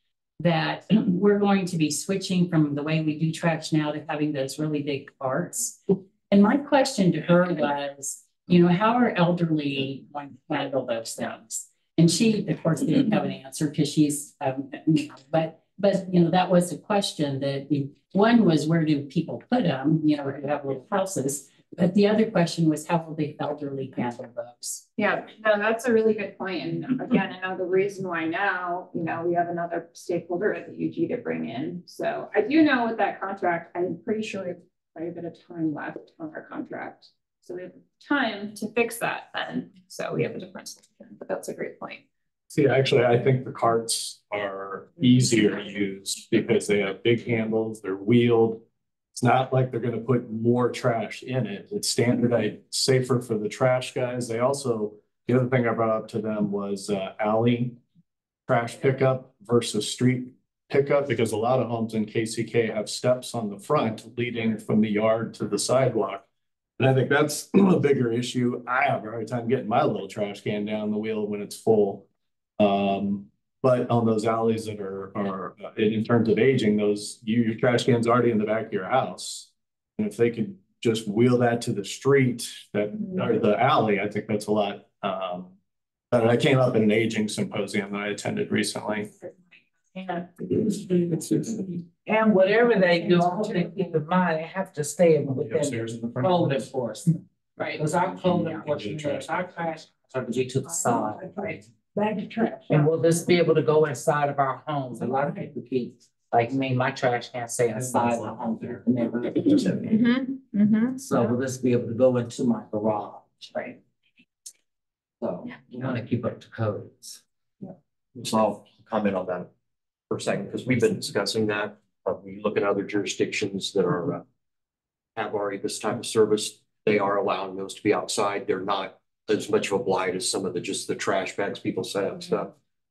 that we're going to be switching from the way we do trash now to having those really big carts. And my question to her was, you know, how are elderly going to handle those things? And she, of course, didn't have an answer because she's, but, you know, that was a question that one was, where do people put them? You know, who have little houses. But the other question was, how will the elderly handle those? Yeah, no, that's a really good point. And again, I know the reason why now, you know, we have another stakeholder at the UG to bring in. So I do know with that contract, I'm pretty sure we have quite a bit of time left on our contract. So we have time to fix that then. So we have a different solution, but that's a great point. See, actually, I think the carts are easier to use because they have big handles, they're wheeled. It's not like they're gonna put more trash in it. It's standardized, safer for the trash guys. They also, the other thing I brought up to them was alley trash pickup versus street pickup, because a lot of homes in KCK have steps on the front leading from the yard to the sidewalk. And I think that's a bigger issue. I have a hard time getting my little trash can down the wheel when it's full. But on those alleys that are in terms of aging, your trash can's already in the back of your house. And if they could just wheel that to the street, or the alley, I think that's a lot. That came up in an aging symposium that I attended recently. And whatever they do, they keep in mind, they have to stay within code enforcement. Right. Because our code enforcement, our trash are to be to the side. Right. Bag of trash. And will this be able to go inside of our homes? A lot of people keep, like me, my trash can't stay inside the home. So will this be able to go into my garage? Right. So you want to keep up to codes. So I'll comment on that for a second, because we've been discussing that. We look at other jurisdictions that are have already this type of service. They are allowing those to be outside. They're not as much of a blight as some of just the trash bags people set up stuff.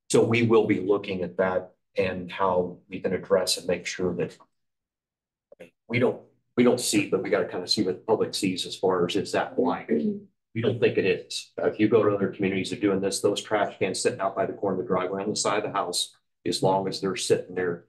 So we will be looking at that and how we can address and make sure that we don't see, but we got to kind of see what the public sees as far as is that blight. We don't think it is. If you go to other communities that are doing this, those trash cans sitting out by the corner of the driveway on the side of the house, as long as they're sitting there.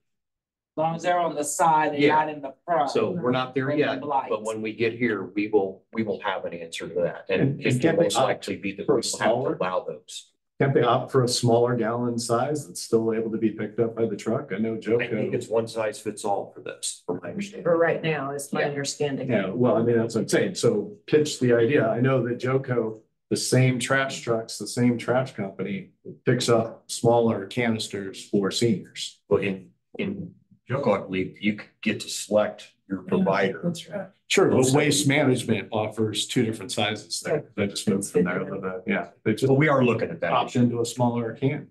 As long as they're on the side and not in the front. So we're not there yet, but when we get here, we will have an answer to that. And it will most likely be that we will have to allow those. Can't they opt for a smaller gallon size that's still able to be picked up by the truck? I know Joe. I think it's one size fits all for this, from my understanding. For right now, is my understanding. Yeah, well, I mean, that's what I'm saying. So pitch the idea. I know that Joco, the same trash trucks, the same trash company picks up smaller canisters for seniors. Well, in Joco, I believe you could get to select your provider. That's right. Sure, but Waste Management offers two different sizes there. They just moved from there a little bit. Yeah. They just, well, we are looking at that. Opt into a smaller can.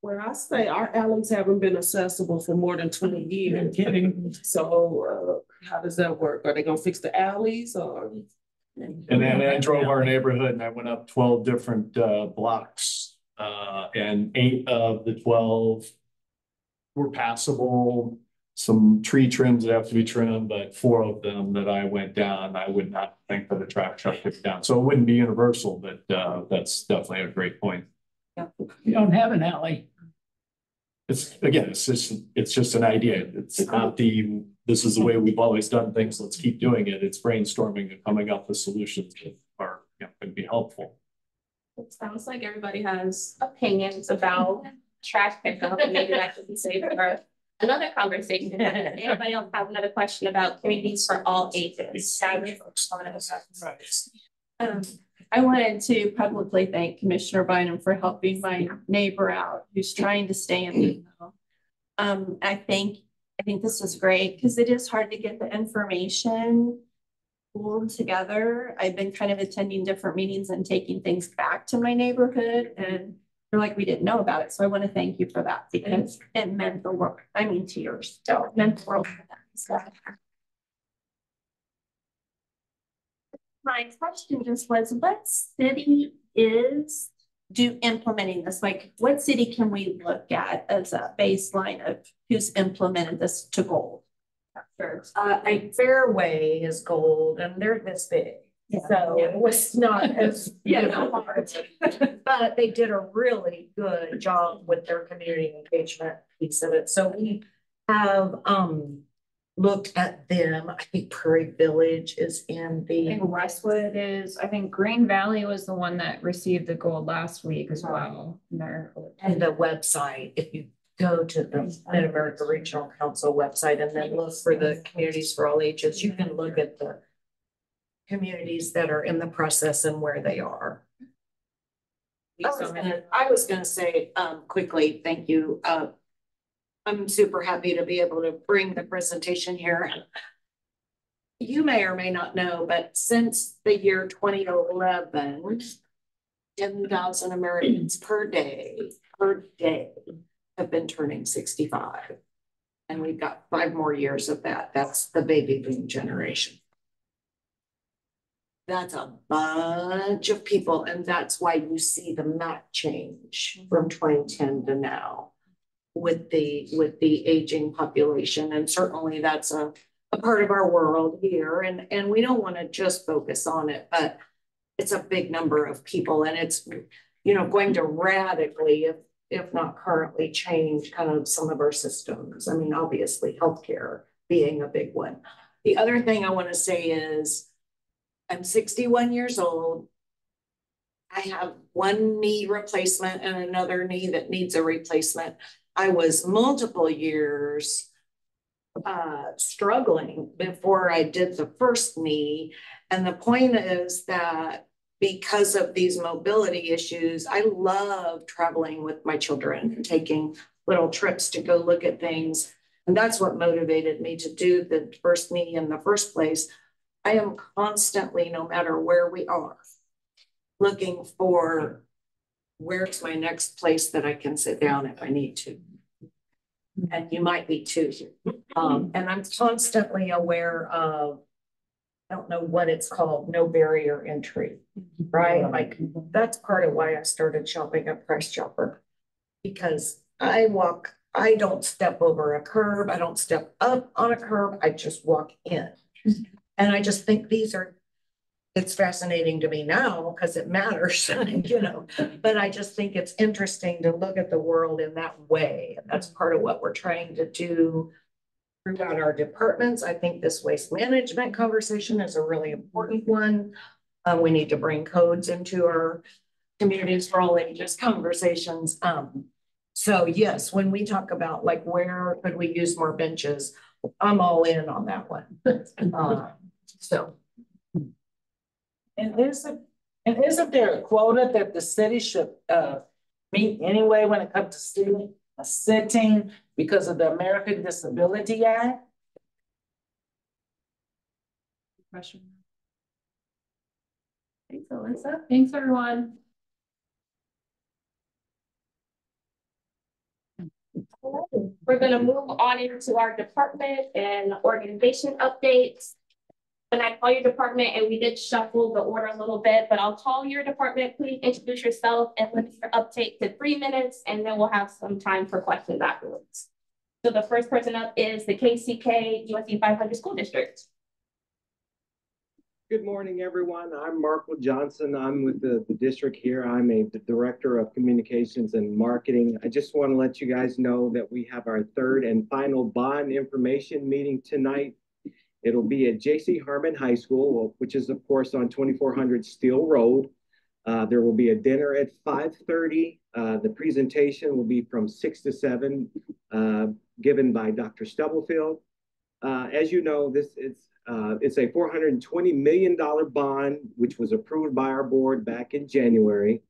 Where I stay, our alleys haven't been accessible for more than 20 years. So how does that work? Are they gonna fix the alleys or? And then I drove our neighborhood and I went up 12 different blocks. And 8 of the 12 were passable. Some tree trims that have to be trimmed, but 4 of them that I went down, I would not think that a track truck could down. So it wouldn't be universal, but that's definitely a great point. You don't have an alley. It's just an idea. It's not this is the way we've always done things. Let's keep doing it. It's brainstorming and coming up with solutions that are going to be helpful. It sounds like everybody has opinions about trash pickup, and maybe that should be saved for another conversation. Anybody else have another question about communities for all ages? I wanted to publicly thank Commissioner Bynum for helping my neighbor out who's trying to stay in Lino. I think this is great because it is hard to get the information pulled together. I've been kind of attending different meetings and taking things back to my neighborhood, and they're like, we didn't know about it. So I want to thank you for that because it meant the world. I mean, to yours. So it meant the world for that. So. My question just was, what city is implementing this? Like, what city can we look at as a baseline of who's implemented this to gold? Like Fairway is gold and they're this big. Yeah. So it was not as hard. But they did a really good job with their community engagement piece of it. So we have looked at them. I think Prairie Village is in I the. think Westwood is, I think Green Valley was the one that received the gold last week as well. And the website, if you go to the Mid-America Regional Council website and then look for the Communities for All Ages, you can look at the communities that are in the process and where they are. I was gonna say, quickly, thank you. I'm super happy to be able to bring the presentation here. You may or may not know, but since the year 2011, 10,000 Americans per day have been turning 65. And we've got 5 more years of that. That's the baby boom generation. That's a bunch of people, and that's why you see the map change from 2010 to now with the aging population. And certainly that's a part of our world here. And we don't want to just focus on it, but it's a big number of people, and it's, you know, going to radically, if not currently, change kind of some of our systems. I mean, obviously healthcare being a big one. The other thing I want to say is I'm 61 years old. I have one knee replacement and another knee that needs a replacement. I was multiple years struggling before I did the first knee. And the point is that because of these mobility issues, I love traveling with my children and taking little trips to go look at things. And that's what motivated me to do the first knee in the first place. I am constantly, no matter where we are, looking for where's my next place that I can sit down if I need to. And you might be too. And I'm constantly aware of, I don't know what it's called, no barrier entry, right? Like that's part of why I started shopping at Price Chopper, because I don't step over a curb. I don't step up on a curb. I just walk in. And I just think it's fascinating to me now because it matters, you know, but I just think it's interesting to look at the world in that way. And that's part of what we're trying to do throughout our departments. I think this waste management conversation is a really important one. We need to bring codes into our Communities for All Ages conversations. So yes, when we talk about like, where could we use more benches, I'm all in on that one. And isn't there a quota that the city should meet anyway when it comes to sitting because of the American Disability Act? Question. Thanks, Alyssa. Thanks, everyone. We're going to move on into our department and organization updates. When I call your department, and we did shuffle the order a little bit, but I'll call your department. Please introduce yourself and limit your update to 3 minutes, and then we'll have some time for questions afterwards. So the first person up is the KCK USC 500 School District. Good morning, everyone. I'm Markle Johnson. I'm with the district here. I'm the Director of Communications and Marketing. I just want to let you guys know that we have our third and final bond information meeting tonight. It'll be at J.C. Harmon High School, which is, of course, on 2400 Steel Road. There will be a dinner at 5:30. The presentation will be from 6 to 7, given by Dr. Stubblefield. As you know, it's a $420 million bond, which was approved by our board back in January.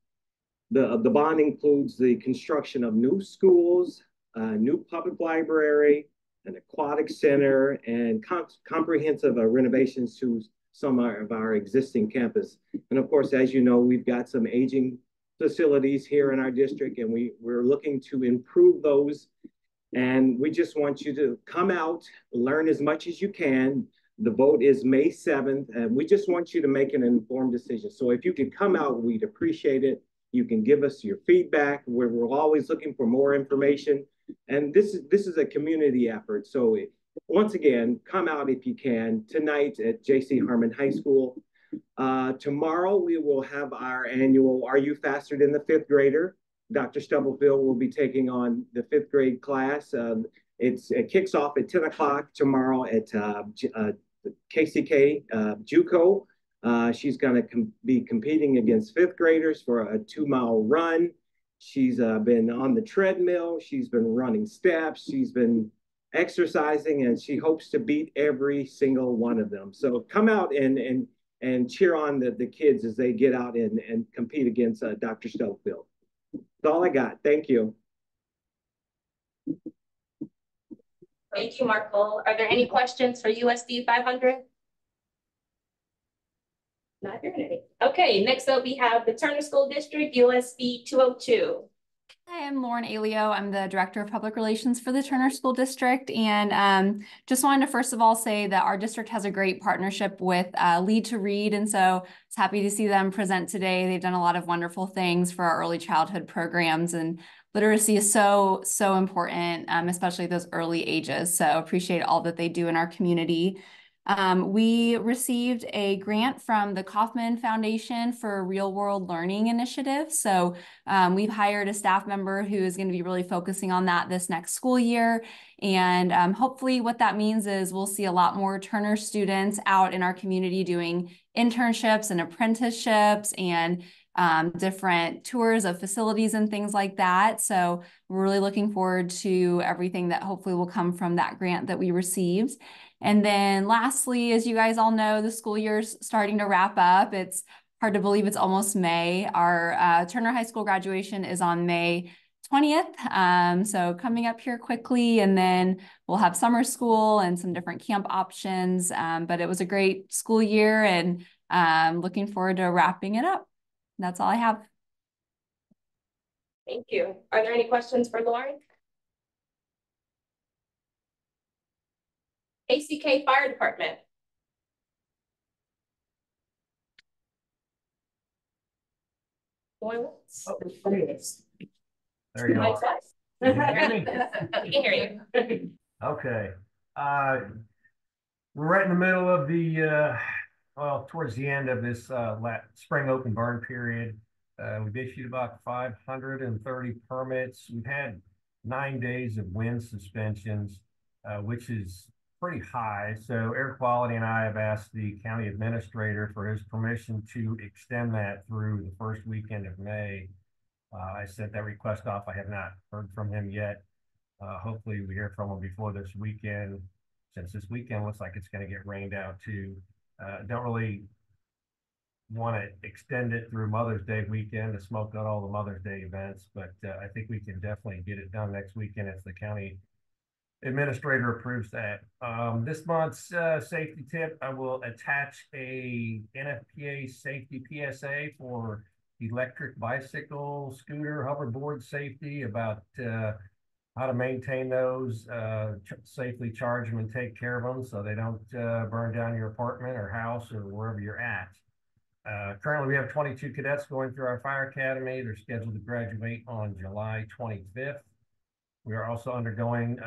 The bond includes the construction of new schools, new public library, an aquatic center, and comprehensive renovations to some of our existing campus. And of course, as you know, we've got some aging facilities here in our district, and we're looking to improve those. And we just want you to come out, learn as much as you can. The vote is May 7th, and we just want you to make an informed decision. So if you could come out, we'd appreciate it. You can give us your feedback. We're always looking for more information. And this is a community effort. So once again, come out if you can tonight at J.C. Harmon High School. Tomorrow we will have our annual Are You Faster Than the Fifth Grader? Dr. Stubblefield will be taking on the 5th grade class. It kicks off at 10 o'clock tomorrow at KCK JUCO. She's going to be competing against fifth graders for a 2-mile run. She's been on the treadmill. She's been running steps. She's been exercising, and she hopes to beat every single one of them. So come out and cheer on the kids as they get out and compete against Dr. Stubblefield. That's all I got. Thank you. Thank you, Marco. Are there any questions for USD 500? Not hearing any. Okay, next up we have the Turner School District, USD 202. Hi, I'm Lauren Alio. I'm the Director of Public Relations for the Turner School District. And just wanted to first of all say that our district has a great partnership with Lead to Read. And so I was happy to see them present today. They've done a lot of wonderful things for our early childhood programs, and literacy is so important, especially those early ages. So appreciate all that they do in our community. We received a grant from the Kauffman Foundation for a Real World Learning Initiative. So we've hired a staff member who is going to be really focusing on that this next school year. And hopefully what that means is we'll see a lot more Turner students out in our community doing internships and apprenticeships and different tours of facilities and things like that. So we're really looking forward to everything that hopefully will come from that grant that we received. And then lastly, as you guys all know, the school year's starting to wrap up. It's hard to believe it's almost May. Our Turner High School graduation is on May 20th. So coming up here quickly, and then we'll have summer school and some different camp options. But it was a great school year, and looking forward to wrapping it up. That's all I have. Thank you. Are there any questions for Lauren? KCK Fire Department. Going once. There you are. We can hear you. Okay. We're right in the middle of the, well, towards the end of this spring open burn period. We've issued about 530 permits. We've had 9 days of wind suspensions, which is pretty high. So Air Quality and I have asked the county administrator for his permission to extend that through the first weekend of May. I sent that request off. I have not heard from him yet. Hopefully we hear from him before this weekend, since this weekend looks like it's going to get rained out too. Don't really want to extend it through Mother's Day weekend to smoke out all the Mother's Day events, but I think we can definitely get it done next weekend if the county administrator approves that. This month's safety tip, I will attach a NFPA safety PSA for electric bicycle, scooter, hoverboard safety, about how to maintain those, safely charge them and take care of them so they don't burn down your apartment or house or wherever you're at. Currently, we have 22 cadets going through our fire academy. They're scheduled to graduate on July 25th. We are also undergoing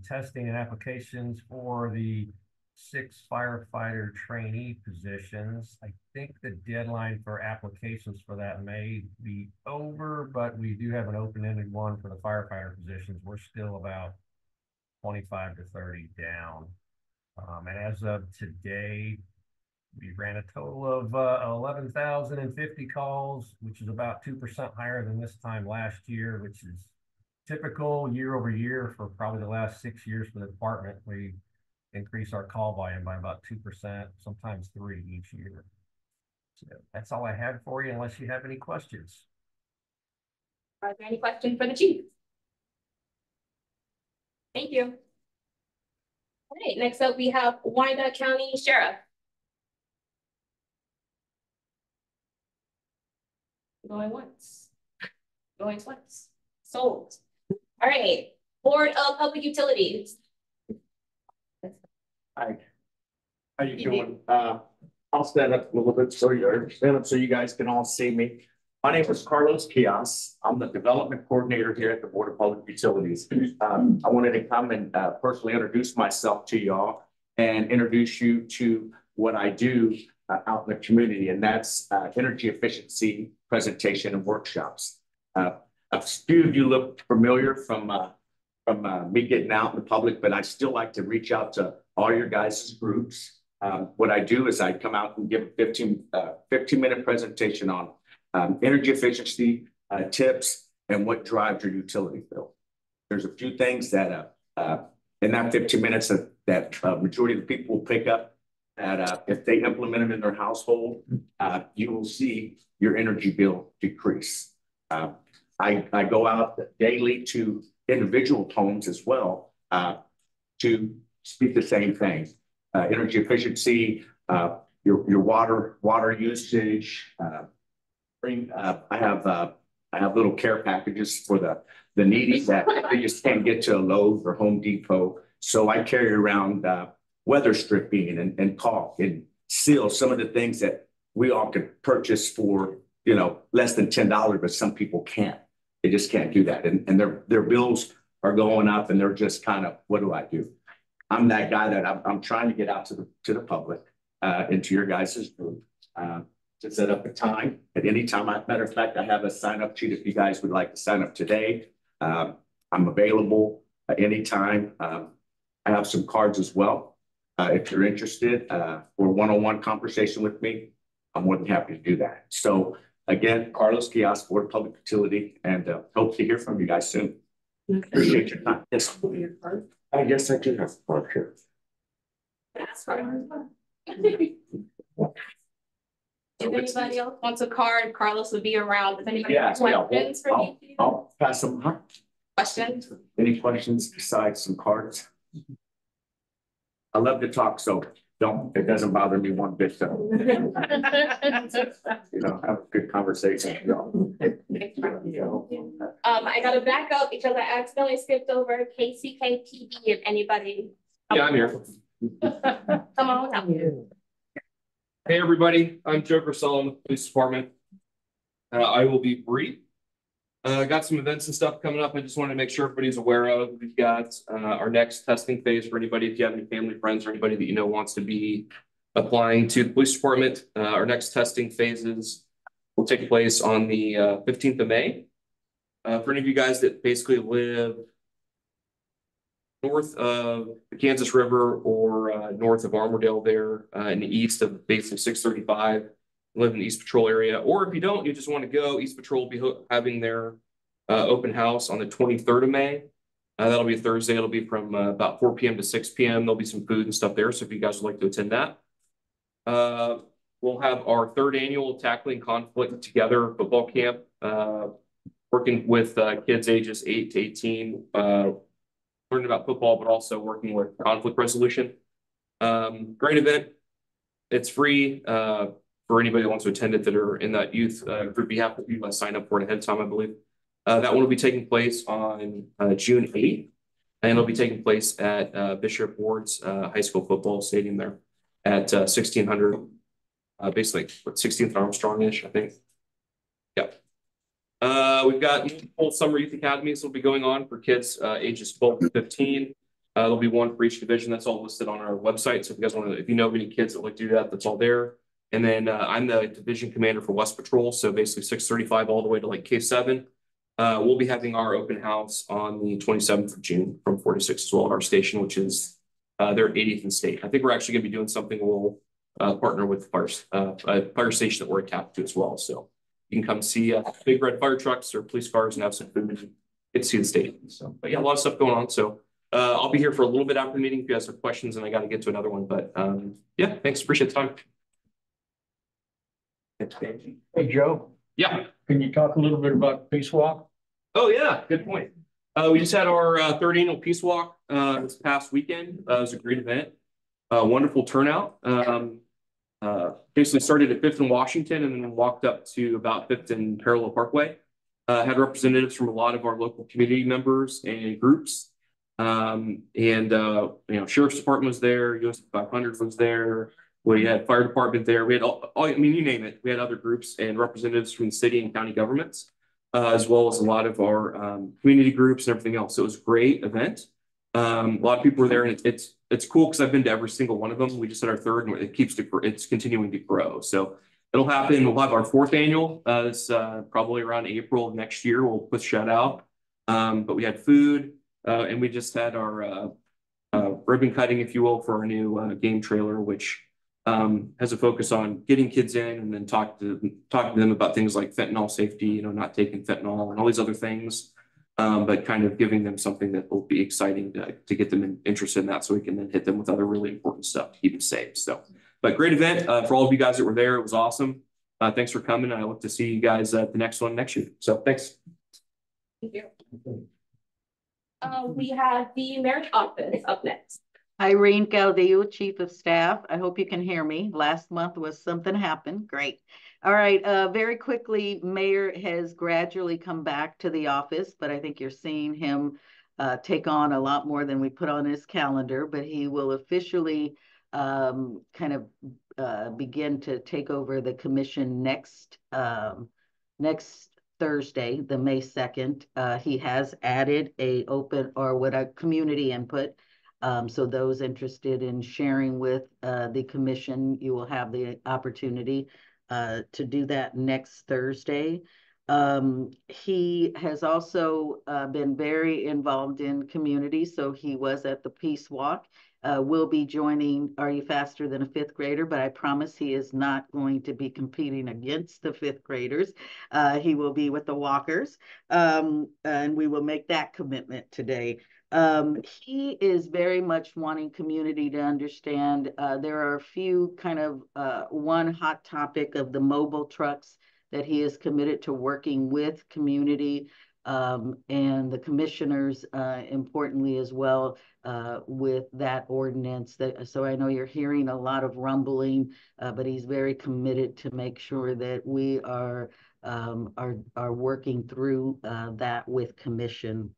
testing and applications for the 6 firefighter trainee positions. I think the deadline for applications for that may be over, but we do have an open-ended one for the firefighter positions. We're still about 25 to 30 down. And as of today, we ran a total of 11,050 calls, which is about 2% higher than this time last year, which is typical year over year for probably the last 6 years for the department. We increase our call volume by about 2%, sometimes 3% each year. So that's all I have for you, unless you have any questions. Are there any questions for the chief? Thank you. All right, next up we have Wyandotte County Sheriff. Going once, going twice, sold. All right, Board of Public Utilities. Hi, how you doing? I'll stand up a little bit so you guys can all see me. My name is Carlos Kias. I'm the development coordinator here at the Board of Public Utilities. I wanted to come and personally introduce myself to y'all and introduce you to what I do out in the community, and that's energy efficiency presentation and workshops. A few of you look familiar from me getting out in the public, but I still like to reach out to all your guys' groups. What I do is I come out and give a 15-minute presentation on energy efficiency tips and what drives your utility bill. There's a few things that in that 15 minutes that majority of the people will pick up that if they implement them in their household, you will see your energy bill decrease. I go out daily to individual homes as well to speak the same thing. Energy efficiency, your water usage. I have little care packages for the needy that they just can't get to a Lowe's or Home Depot. So I carry around weather stripping and caulk and seal, some of the things that we all could purchase for, you know, less than $10, but some people can't. They just can't do that. And their bills are going up and they're just kind of, what do I do? I'm that guy that I'm trying to get out to the public and to your guys' group to set up a time at any time. Matter of fact, I have a sign up sheet if you guys would like to sign up today. I'm available at any time. I have some cards as well. If you're interested for one-on-one conversation with me, I'm more than happy to do that. So again, Carlos Quias, Board of Public Utility, and hope to hear from you guys soon. Okay. Appreciate your time. Yes. I guess I do have a card here. That's fine. If anybody else wants a card, Carlos will be around. If anybody has questions for me, I'll pass them on. Questions? Any questions besides some cards? I love to talk, so it doesn't bother me one bit. So, you know, have a good conversation. I gotta back up because I accidentally skipped over KCKTV if anybody. Yeah, I'm here. Come on up. Hey, everybody. I'm Joe Grisella with the police department. I will be brief. Got some events and stuff coming up. I just wanted to make sure everybody's aware of. We've got our next testing phase for anybody. If you have any family, friends, or anybody that you know wants to be applying to the police department, our next testing phases will take place on the 15th of May. For any of you guys that basically live north of the Kansas River or north of Armourdale there in the east of basically 635, live in the East Patrol area, or if you don't, you just want to go, East Patrol will be having their open house on the 23rd of May. That'll be a Thursday. It'll be from about 4 p.m. to 6 p.m. There'll be some food and stuff there. So if you guys would like to attend that. We'll have our 3rd annual Tackling Conflict Together football camp, working with kids ages 8 to 18, learning about football, but also working with conflict resolution. Great event. It's free. For anybody that wants to attend it that are in that youth group, you have to sign up for it ahead of time, I believe. That one will be taking place on June 8th, and it'll be taking place at Bishop Ward's high school football stadium there at 1600, basically 16th Armstrong-ish, I think. Yep. We've got multiple summer youth academies that will be going on for kids ages 12 to 15. There'll be one for each division. That's all listed on our website. So if you guys want to, if you know of any kids that like to do that, that's all there. And then I'm the division commander for West Patrol. So basically 635 all the way to like K7. We'll be having our open house on the 27th of June from 4 to 6 as well at our station, which is their 80th in state. I think we're actually going to be doing something. We'll partner with a fire station that we're attached to as well. So you can come see big red fire trucks or police cars and have some food and get to see the state. So, but yeah, a lot of stuff going on. So I'll be here for a little bit after the meeting if you guys have questions, and I got to get to another one. But yeah, thanks. Appreciate the time. Hey, Joe. Yeah. Can you talk a little bit about Peace Walk? Oh, yeah. Good point. We just had our 3rd annual Peace Walk this past weekend. It was a great event. Wonderful turnout. Basically started at 5th and Washington and then walked up to about 5th and Parallel Parkway. Had representatives from a lot of our local community members and groups. You know, Sheriff's Department was there, US 500 was there. We had fire department there. We had all, I mean, you name it. We had other groups and representatives from the city and county governments, as well as a lot of our community groups and everything else. So it was a great event. A lot of people were there, and it's cool because I've been to every single one of them. We just had our 3rd, and it's continuing to grow. So it'll happen. We'll have our 4th annual. This probably around April of next year. We'll push that out. But we had food. And we just had our ribbon cutting, if you will, for our new game trailer, which has a focus on getting kids in and then talking to them about things like fentanyl safety, you know, not taking fentanyl and all these other things. But kind of giving them something that will be exciting to get them interested in that, so we can then hit them with other really important stuff to keep them safe. So, but great event for all of you guys that were there. It was awesome. Thanks for coming. I look to see you guys at the next one next year. So thanks. Thank you. We have the mayor's office up next. Irene Galdeo, Chief of Staff. I hope you can hear me. Last month was something happened. Great. All right. Very quickly, Mayor has gradually come back to the office, but I think you're seeing him take on a lot more than we put on his calendar, but he will officially kind of begin to take over the commission next Thursday, the May 2nd. He has added a community input. So those interested in sharing with the commission, you will have the opportunity to do that next Thursday. He has also been very involved in community. So he was at the Peace Walk. Will be joining Are You Faster Than a Fifth Grader? But I promise he is not going to be competing against the fifth graders. He will be with the walkers, and we will make that commitment today. He is very much wanting community to understand. There are a few kind of one hot topic of the mobile trucks that he is committed to working with community and the commissioners, importantly as well, with that ordinance. So I know you're hearing a lot of rumbling, but he's very committed to make sure that we are working through that with commission.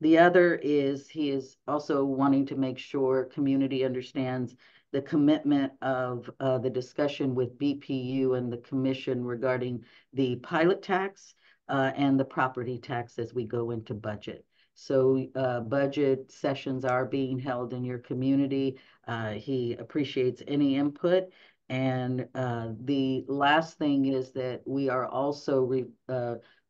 The other is he is also wanting to make sure community understands the commitment of the discussion with BPU and the commission regarding the pilot tax and the property tax as we go into budget. So budget sessions are being held in your community. He appreciates any input. And the last thing is that we are also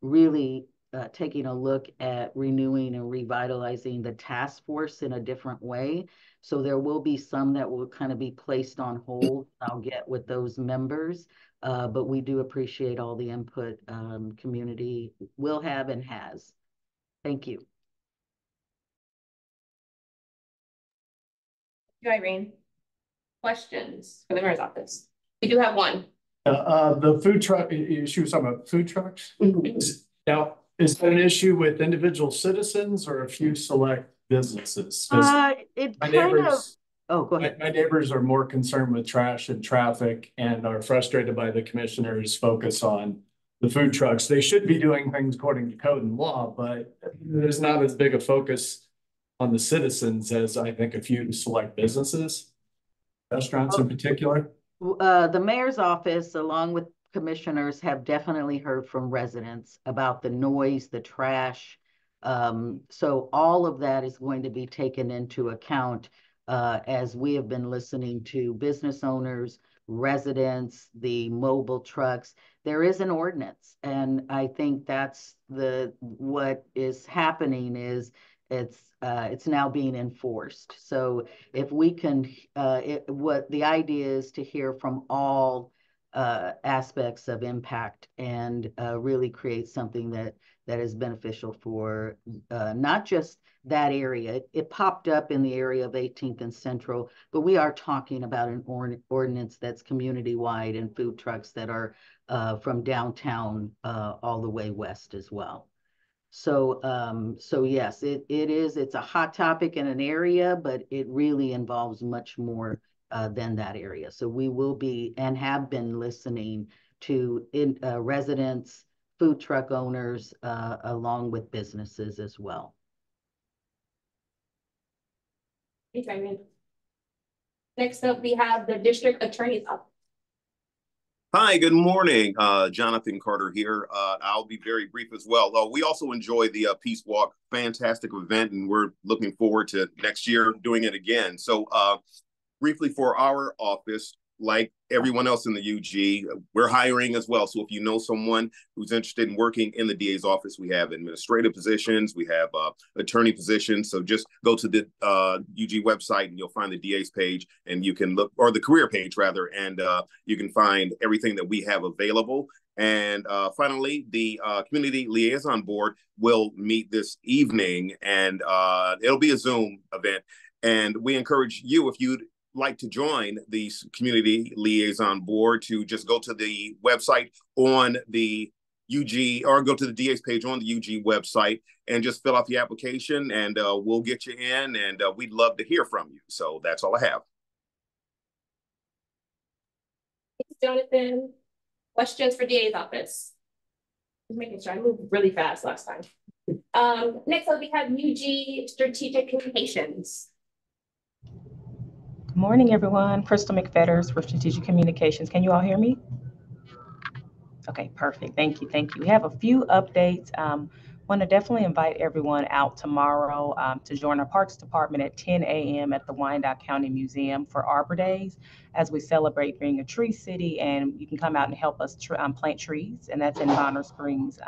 really taking a look at renewing and revitalizing the task force in a different way. So there will be some that will kind of be placed on hold. I'll get with those members, but we do appreciate all the input community will have and has. Thank you. Thank you, Irene. Questions for the mayor's office? We do have one. The food truck, she was talking about food trucks. Now, is that an issue with individual citizens or a few select businesses? My neighbors are more concerned with trash and traffic and are frustrated by the commissioner's focus on the food trucks. They should be doing things according to code and law, but there's not as big a focus on the citizens as I think a few select businesses, restaurants in particular. The mayor's office, along with commissioners, have definitely heard from residents about the noise, the trash. So all of that is going to be taken into account as we have been listening to business owners, residents, the mobile trucks. There is an ordinance, and I think that's what is happening is it's now being enforced. So if we can, what the idea is to hear from all aspects of impact and really create something that is beneficial for not just that area. It popped up in the area of 18th and Central, but we are talking about an ordinance that's community-wide and food trucks that are from downtown all the way west as well. So, yes, it's a hot topic in an area, but it really involves much more than that area. So we will be and have been listening to residents, food truck owners, along with businesses as well. Thanks, Irene. Next up, we have the district attorney's office. Hi, good morning. Jonathan Carter here. I'll be very brief as well. We also enjoyed the Peace Walk, fantastic event, and we're looking forward to next year doing it again. So briefly for our office, like everyone else in the UG, we're hiring as well. So if you know someone who's interested in working in the DA's office, we have administrative positions, we have attorney positions. So just go to the UG website and you'll find the DA's page, and you can look, or the career page rather, and you can find everything that we have available. And finally, the Community Liaison Board will meet this evening, and it'll be a Zoom event. And we encourage you, if you'd like to join the Community Liaison Board, to just go to the website on the UG, or go to the DA's page on the UG website and just fill out the application, and we'll get you in, and we'd love to hear from you. So that's all I have. Thanks, Jonathan. Questions for DA's office? Just making sure I moved really fast last time. Next up, we have UG Strategic Communications. Good morning, everyone. Crystal McFetters for Strategic Communications. Can you all hear me? Okay, perfect. Thank you. Thank you. We have a few updates. Want to definitely invite everyone out tomorrow to join our Parks Department at 10 a.m. at the Wyandotte County Museum for Arbor Days, as we celebrate being a tree city, and you can come out and help us plant trees, and that's in Bonner Springs,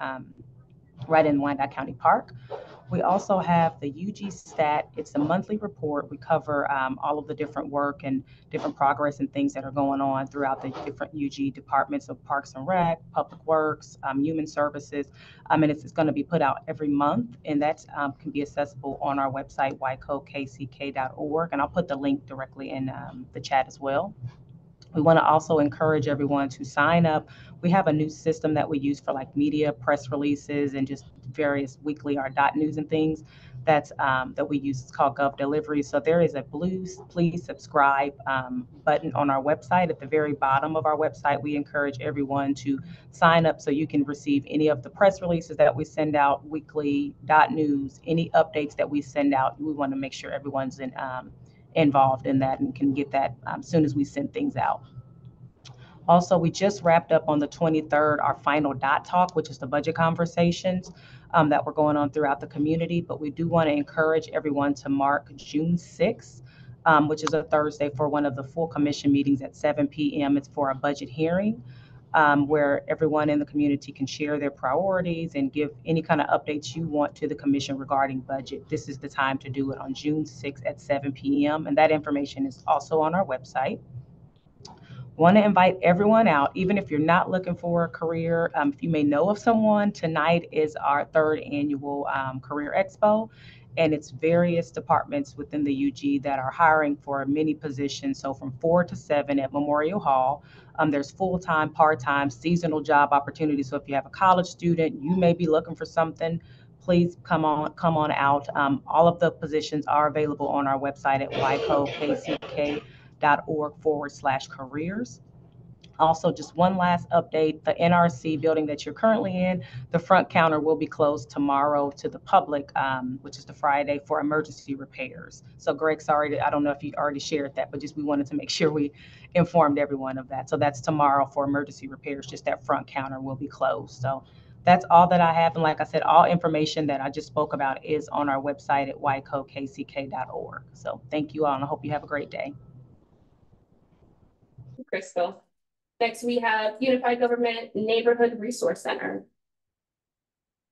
right in Wyandotte County Park. We also have the UG Stat. It's a monthly report. We cover all of the different work and different progress and things that are going on throughout the different UG departments of Parks and Rec, Public Works, Human Services. And it's going to be put out every month, and that can be accessible on our website, wycokck.org. And I'll put the link directly in the chat as well. We want to also encourage everyone to sign up. We have a new system that we use for like media, press releases, and just various weekly or dot news and things that's that we use. It's called Gov Delivery. So there is a blue please subscribe button on our website. At the very bottom of our website, we encourage everyone to sign up so you can receive any of the press releases that we send out, weekly, dot news, any updates that we send out. We want to make sure everyone's involved in that and can get that as soon as we send things out. Also, we just wrapped up on the 23rd, our final DOT talk, which is the budget conversations that were going on throughout the community. But we do want to encourage everyone to mark June 6th, which is a Thursday, for one of the full commission meetings at 7 p.m. It's for a budget hearing where everyone in the community can share their priorities and give any kind of updates you want to the commission regarding budget. This is the time to do it on June 6th at 7 p.m. And that information is also on our website. Want to invite everyone out, even if you're not looking for a career. If you may know of someone, tonight is our 3rd annual Career Expo, and it's various departments within the UG that are hiring for many positions. So from 4 to 7 at Memorial Hall. There's full-time, part-time, seasonal job opportunities. So if you have a college student, you may be looking for something, please come on out. All of the positions are available on our website at wycokck.org/careers. Also, just one last update, the NRC building that you're currently in, the front counter will be closed tomorrow to the public, which is the Friday, for emergency repairs. So Greg, sorry, I don't know if you already shared that, but just we wanted to make sure we informed everyone of that. So that's tomorrow for emergency repairs, just that front counter will be closed. So that's all that I have. And like I said, all information that I just spoke about is on our website at wycokck.org. So thank you all, and I hope you have a great day. Crystal. Next, we have Unified Government Neighborhood Resource Center.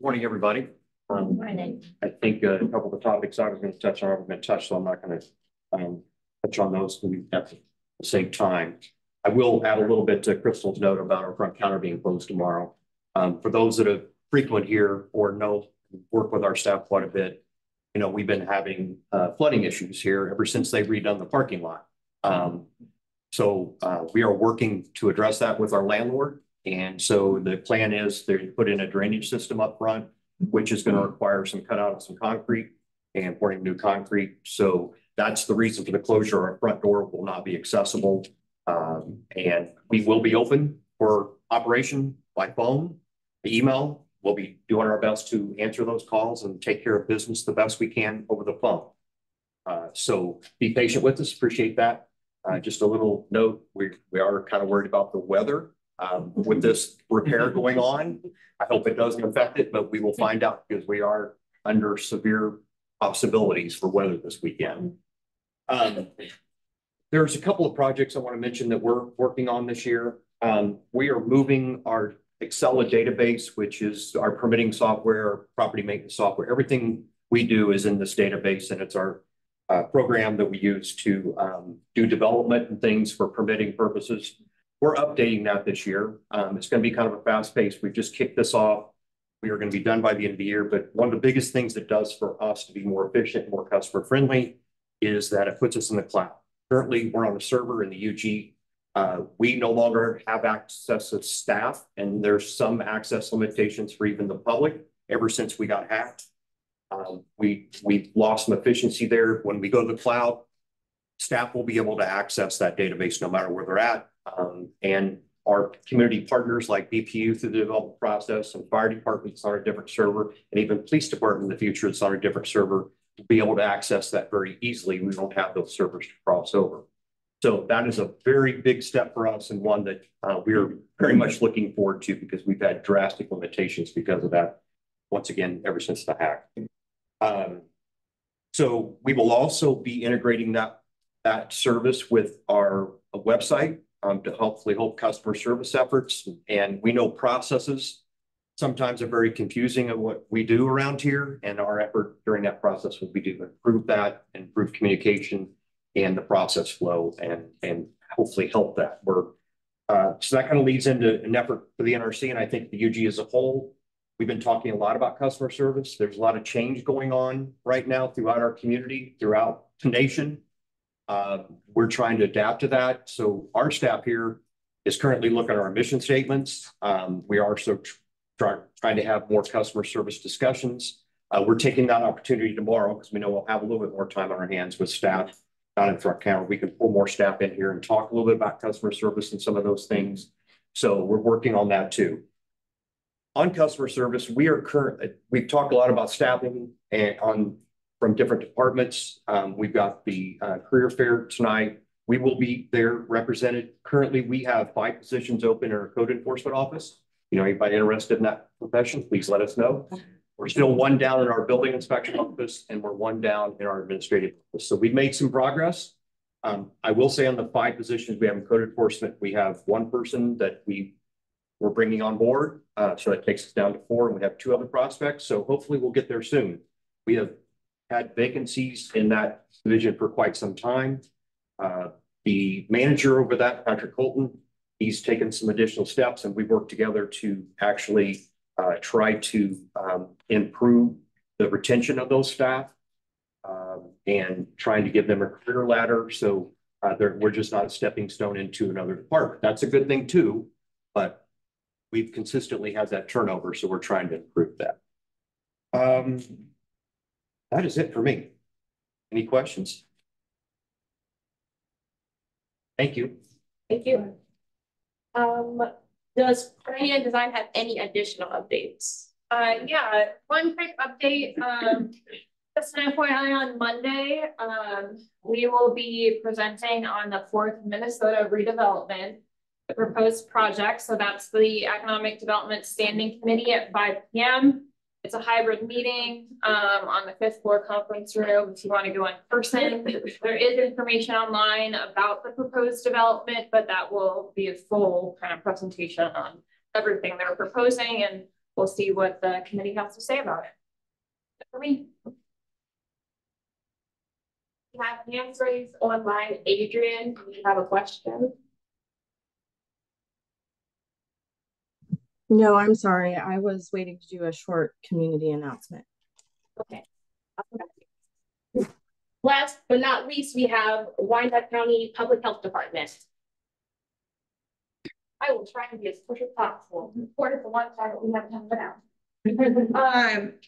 Morning, everybody. Morning. I think a couple of the topics I was going to touch on have been touched, so I'm not going to touch on those at the same time. I will add a little bit to Crystal's note about our front counter being closed tomorrow. For those that are frequent here or work with our staff quite a bit, you know, we've been having flooding issues here ever since they redone the parking lot. So we are working to address that with our landlord. And so the plan is to put in a drainage system up front, which is going to require some cutout of some concrete and pouring new concrete. So that's the reason for the closure. Our front door will not be accessible. And we will be open for operation by phone, email. We'll be doing our best to answer those calls and take care of business the best we can over the phone. So be patient with us. Appreciate that. Just a little note, we are kind of worried about the weather with this repair going on. I hope it doesn't affect it, but we will find out because we are under severe possibilities for weather this weekend. there's a couple of projects I want to mention that we're working on this year. We are moving our Excella database, which is our permitting software, property maintenance software. Everything we do is in this database, and it's our program that we use to do development and things for permitting purposes. We're updating that this year. It's going to be kind of a fast pace. We've just kicked this off. We are going to be done by the end of the year. But one of the biggest things it does for us to be more efficient, more customer friendly, is that it puts us in the cloud. Currently, we're on a server in the UG. We no longer have access to staff, and there's some access limitations for even the public ever since we got hacked. We've lost some efficiency there. When we go to the cloud, staff will be able to access that database no matter where they're at. And our community partners like BPU through the development process, and fire departments on a different server, and even police department in the future, it's on a different server, to be able to access that very easily. We don't have those servers to cross over. So that is a very big step for us, and one that we're very much looking forward to, because we've had drastic limitations because of that, once again, ever since the hack. So we will also be integrating that service with our website to hopefully help customer service efforts. And we know processes sometimes are very confusing of what we do around here, and our effort during that process will be to improve that, improve communication and the process flow, and hopefully help that. So that kind of leads into an effort for the NRC, and I think the UG as a whole. We've been talking a lot about customer service. There's a lot of change going on right now throughout our community, throughout the nation. We're trying to adapt to that. So our staff here is currently looking at our mission statements. We are also trying to have more customer service discussions. We're taking that opportunity tomorrow, because we know we'll have a little bit more time on our hands with staff down in Throck County. We can pull more staff in here and talk a little bit about customer service and some of those things. So we're working on that too. On customer service, we've talked a lot about staffing and from different departments. We've got the career fair tonight. We will be there represented. Currently, we have 5 positions open in our code enforcement office. Anybody interested in that profession, please let us know. We're still 1 down in our building inspection office, and we're 1 down in our administrative office. So we've made some progress. I will say on the 5 positions we have in code enforcement, we have 1 person that we're bringing on board. So that takes us down to 4, and we have 2 other prospects. So hopefully we'll get there soon. We have had vacancies in that division for quite some time. The manager over that, Patrick Colton, he's taken some additional steps, and we've worked together to actually try to improve the retention of those staff and trying to give them a career ladder. So we're just not a stepping stone into another department. That's a good thing too, but we've consistently had that turnover, so we're trying to improve that. That is it for me. Any questions? Thank you. Thank you. Does planning and design have any additional updates? Yeah, one quick update. Just an FYI, on Monday, we will be presenting on the 4th Minnesota redevelopment, the proposed project. So that's the Economic Development Standing Committee at 5 p.m. It's a hybrid meeting on the 5th floor conference room if you want to go in person. There is information online about the proposed development, but that will be a full kind of presentation on everything they're proposing, and we'll see what the committee has to say about it. For me, we have hands raised online. Adrian, do you have a question? No, I'm sorry. I was waiting to do a short community announcement. Okay. Last but not least, we have Wyandotte County Public Health Department. I will try and be as quick as possible. Report the one time that we have time now.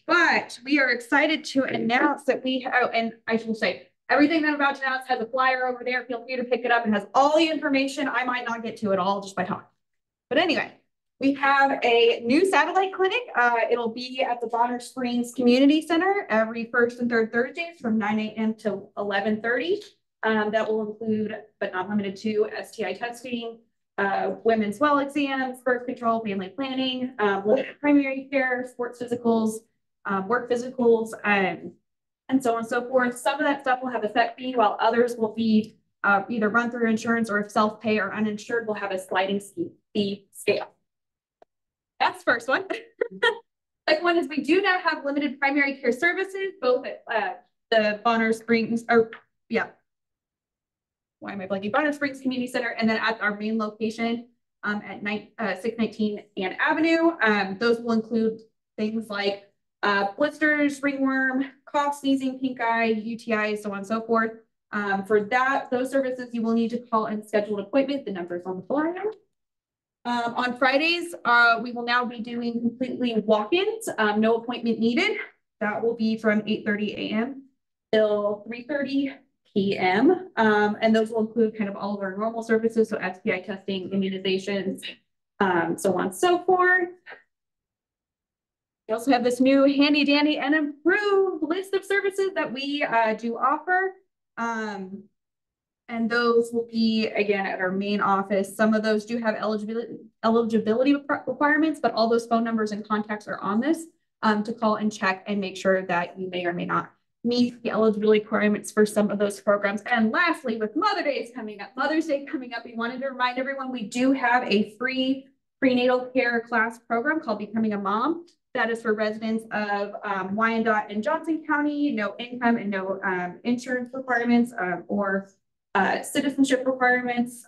But we are excited to announce that and I should say, everything that I'm about to announce has a flyer over there. Feel free to pick it up. It has all the information. I might not get to it all just by talking. But anyway, we have a new satellite clinic. It'll be at the Bonner Springs Community Center every 1st and 3rd Thursdays from 9 a.m. to 11:30. That will include, but not limited to, STI testing, women's well exams, birth control, family planning, primary care, sports physicals, work physicals, and so on and so forth. Some of that stuff will have a set fee, while others will be either run through insurance or if self-pay or uninsured, will have a sliding fee scale. That's the first one. Second one is we do now have limited primary care services, both at the Bonner Springs, why am I blanking? Bonner Springs Community Center, and then at our main location at 619 Ann Avenue. Those will include things like blisters, ringworm, cough, sneezing, pink eye, UTIs, so on and so forth. For those services, you will need to call and schedule an appointment. The number is on the flyer. On Fridays, we will now be doing completely walk-ins, no appointment needed. That will be from 8:30 a.m. till 3:30 p.m. And those will include kind of all of our normal services, so STI testing, immunizations, so on and so forth. We also have this new handy dandy and improved list of services that we do offer. And those will be, again, at our main office. Some of those do have eligibility requirements, but all those phone numbers and contacts are on this to call and check and make sure that you may or may not meet the eligibility requirements for some of those programs. And lastly, with Mother's Day coming up, we wanted to remind everyone we do have a free prenatal care class program called Becoming a Mom. That is for residents of Wyandotte and Johnson County, no income and no insurance requirements or citizenship requirements.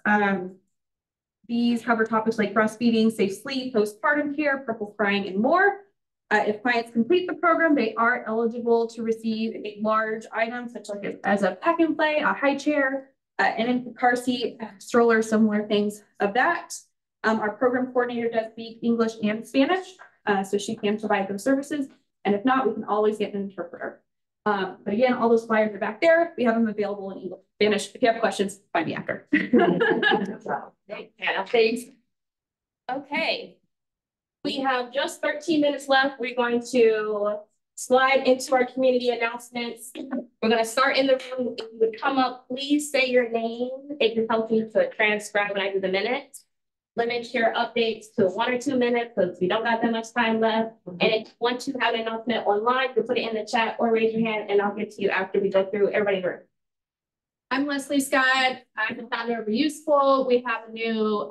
These cover topics like breastfeeding, safe sleep, postpartum care, purple crying, and more. If clients complete the program, they are eligible to receive a large item such as a pack and play, a high chair, an car seat, stroller, similar things of that. Our program coordinator does speak English and Spanish, so she can provide those services. And if not, we can always get an interpreter. But again, all those flyers are back there. We have them available in English, Spanish. If you have questions, find me after. Thanks. Okay. We have just 13 minutes left. We're going to slide into our community announcements. We're going to start in the room. If you would come up, please say your name. It can help me to transcribe when I do the minutes. Limit your updates to 1 or 2 minutes because we don't got that much time left. And if you want to have an announcement online, you put it in the chat or raise your hand and I'll get to you after we go through everybody in the room. I'm Leslie Scott. I'm the founder of Reuseful. We have a new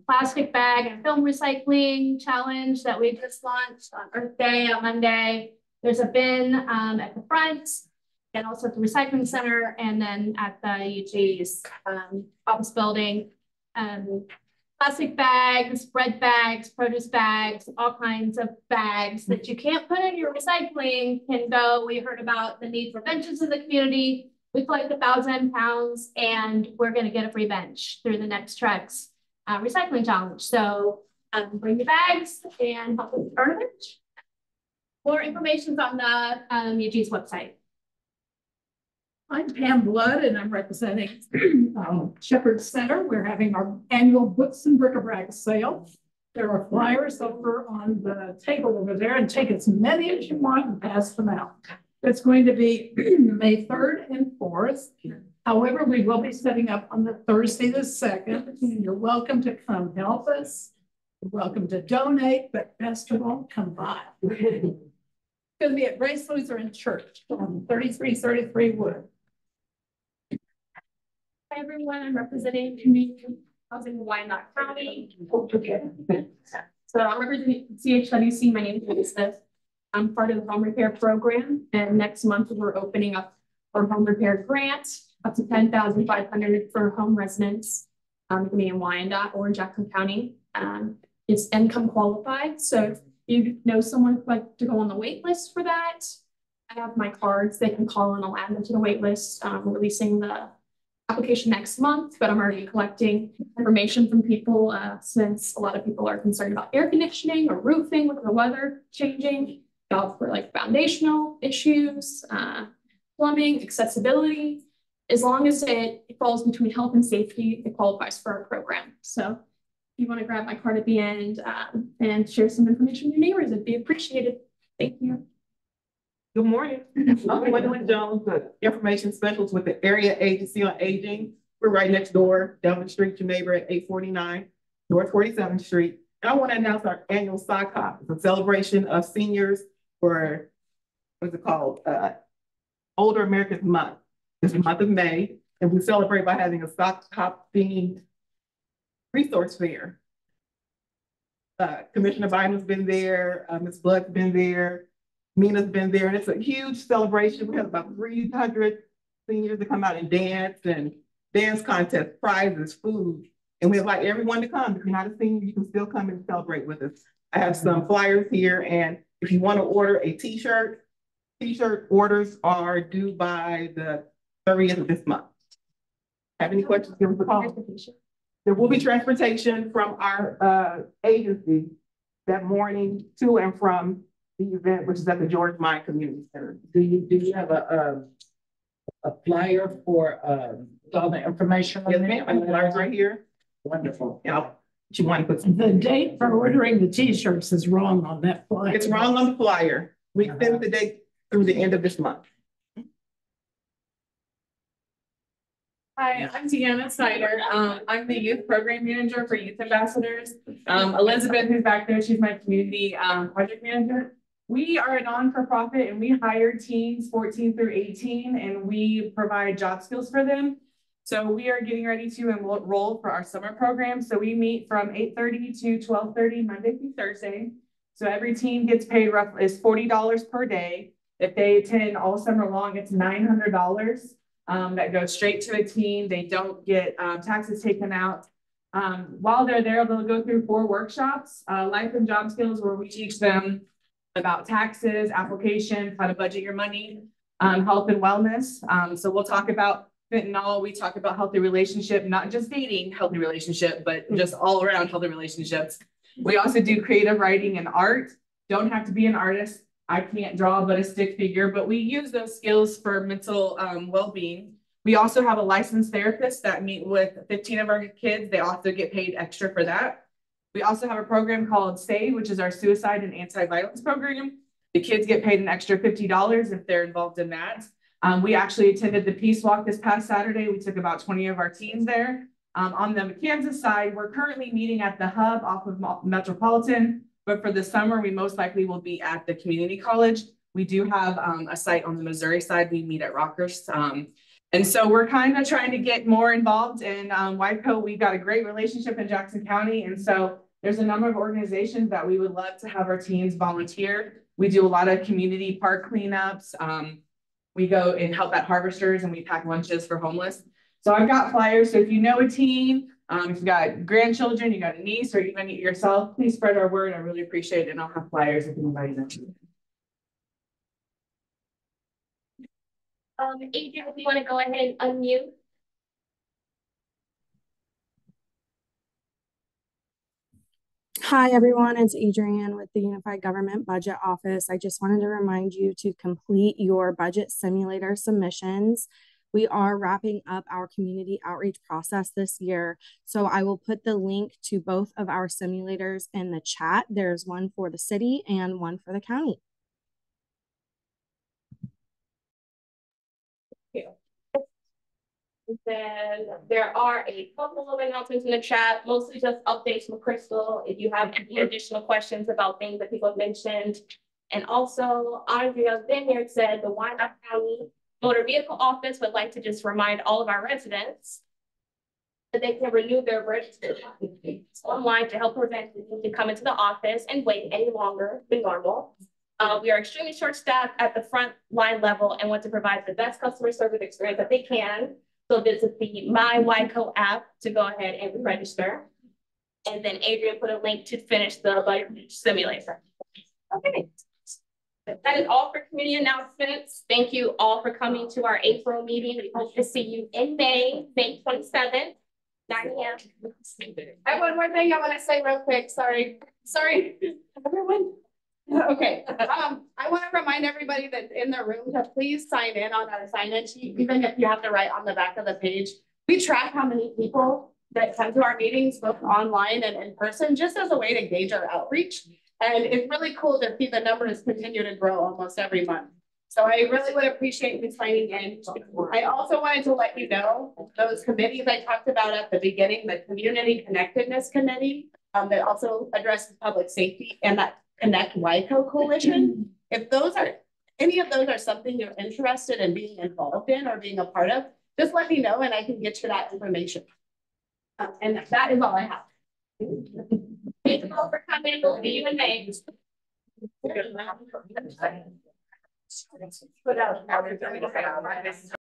plastic bag and film recycling challenge that we just launched on Earth Day on Monday. There's a bin at the front and also at the recycling center and then at the UG's office building. Plastic bags, bread bags, produce bags, all kinds of bags that you can't put in your recycling can go. We heard about the need for benches in the community. We collect 1,000 pounds and we're going to get a free bench through the Next Trex recycling challenge. So bring your bags and help us earn a bench. More information on the UG's website. I'm Pam Blood and I'm representing Shepherd Center. We're having our annual books and bric-a-brac sale. There are flyers over on the table over there and take as many as you want and pass them out. It's going to be May 3rd and 4th. However, we will be setting up on the Thursday the 2nd. You're welcome to come help us. You're welcome to donate, but best of all, come by. It's going to be at Grace Lutheran Church on 3333 Wood. Hi everyone, I'm representing community housing in Wyandotte County. So I'm representing CHWC. My name is Elizabeth. I'm part of the home repair program, and next month we're opening up our home repair grant up to $10,500 for home residents. It can be in Wyandotte or Jackson County. It's income qualified, so if you know someone who'd like to go on the wait list for that, I have my cards. They can call and I'll add them to the wait list. We're releasing the application next month, but I'm already collecting information from people since a lot of people are concerned about air conditioning or roofing with the weather changing. For like foundational issues, plumbing, accessibility. As long as it falls between health and safety, it qualifies for our program. So if you want to grab my card at the end and share some information with your neighbors, it'd be appreciated. Thank you. Good morning. I'm Gwendolyn Jones, the information specialist with the Area Agency on Aging. We're right next door, down the street, your neighbor at 849 North 47th Street. And I want to announce our annual sock hop. It's a celebration of seniors for, what's it called? Older Americans Month. It's the month of May. And we celebrate by having a sock hop themed resource fair. Commissioner Biden's been there, Ms. Blood's been there, Mina's been there, and it's a huge celebration. We have about 300 seniors that come out and dance contest, prizes, food. And we invite everyone to come. If you're not a senior, you can still come and celebrate with us. I have some flyers here, and if you want to order a t-shirt orders are due by the 30th of this month. Have any questions, give us a call. There will be transportation from our agency that morning to and from the event, which is at the George Mine Community Center. Do you have a flyer for all the information? Yes, ma'am. I have flyers right here. Wonderful. Yeah. You want to put the date for ordering the t-shirts is wrong on that flyer. It's wrong on the flyer. We extended the date through the end of this month. Hi, I'm Deanna Snyder. I'm the youth program manager for Youth Ambassadors. Elizabeth, who's back there, she's my community project manager. We are a non-for-profit and we hire teens 14 through 18 and we provide job skills for them. So we are getting ready to enroll for our summer program. So we meet from 8:30 to 12:30 Monday through Thursday. So every teen gets paid roughly is $40 per day. If they attend all summer long, it's $900. That goes straight to a teen. They don't get taxes taken out. While they're there, they'll go through 4 workshops, life and job skills, where we teach them about taxes, application, how to budget your money, health and wellness. So we'll talk about fentanyl. We talk about healthy relationship, not just dating healthy relationship, but just all around healthy relationships. We also do creative writing and art. Don't have to be an artist. I can't draw but a stick figure, but we use those skills for mental well-being. We also have a licensed therapist that meet with 15 of our kids. They also get paid extra for that. We also have a program called SAVE, which is our suicide and anti-violence program. The kids get paid an extra $50 if they're involved in that. We actually attended the Peace Walk this past Saturday. We took about 20 of our teens there. On the Kansas side, we're currently meeting at the Hub off of Metropolitan. But for the summer, we most likely will be at the community college. We do have a site on the Missouri side. We meet at Rockers. And so we're kind of trying to get more involved in WICO. We've got a great relationship in Jackson County. And so there's a number of organizations that we would love to have our teens volunteer. We do a lot of community park cleanups. We go and help at Harvesters and we pack lunches for homeless. So I've got flyers. So if you know a teen, if you've got grandchildren, you got a niece, or even yourself, please spread our word. I really appreciate it. And I'll have flyers if anybody knows. Adrian, if you want to go ahead and unmute. Hi, everyone. It's Adrienne with the Unified Government Budget Office. I just wanted to remind you to complete your budget simulator submissions. We are wrapping up our community outreach process this year. So I will put the link to both of our simulators in the chat. There's one for the city and one for the county. Thank you. Then there are a couple of announcements in the chat, mostly just updates from Crystal. If you have any additional questions about things that people have mentioned. And also, Andrea Vineyard said the Wyandotte County Motor Vehicle Office would like to just remind all of our residents that they can renew their registration online to help prevent them to come into the office and wait any longer than normal. We are extremely short-staffed at the front line level and want to provide the best customer service experience that they can. So visit the My WICO app to go ahead and register. And then Adrian put a link to finish the budget simulator. Okay. That is all for community announcements. Thank you all for coming to our April meeting. We hope to see you in May 27th, 9 a.m. I have one more thing I want to say real quick. Sorry, everyone. Okay, I want to remind everybody that's in the room to please sign in on our sign-in sheet, even if you have to write on the back of the page. We track how many people that come to our meetings, both online and in person, just as a way to gauge our outreach. And it's really cool to see the numbers continue to grow almost every month. So I really would appreciate you signing in. I also wanted to let you know those committees I talked about at the beginning, the Community Connectedness Committee that also addresses public safety, and that Connect WICO Coalition. If those are, any of those are something you're interested in being involved in or being a part of, just let me know and I can get you that information. And that is all I have. Thank you all for coming. We'll see you in May. Put out.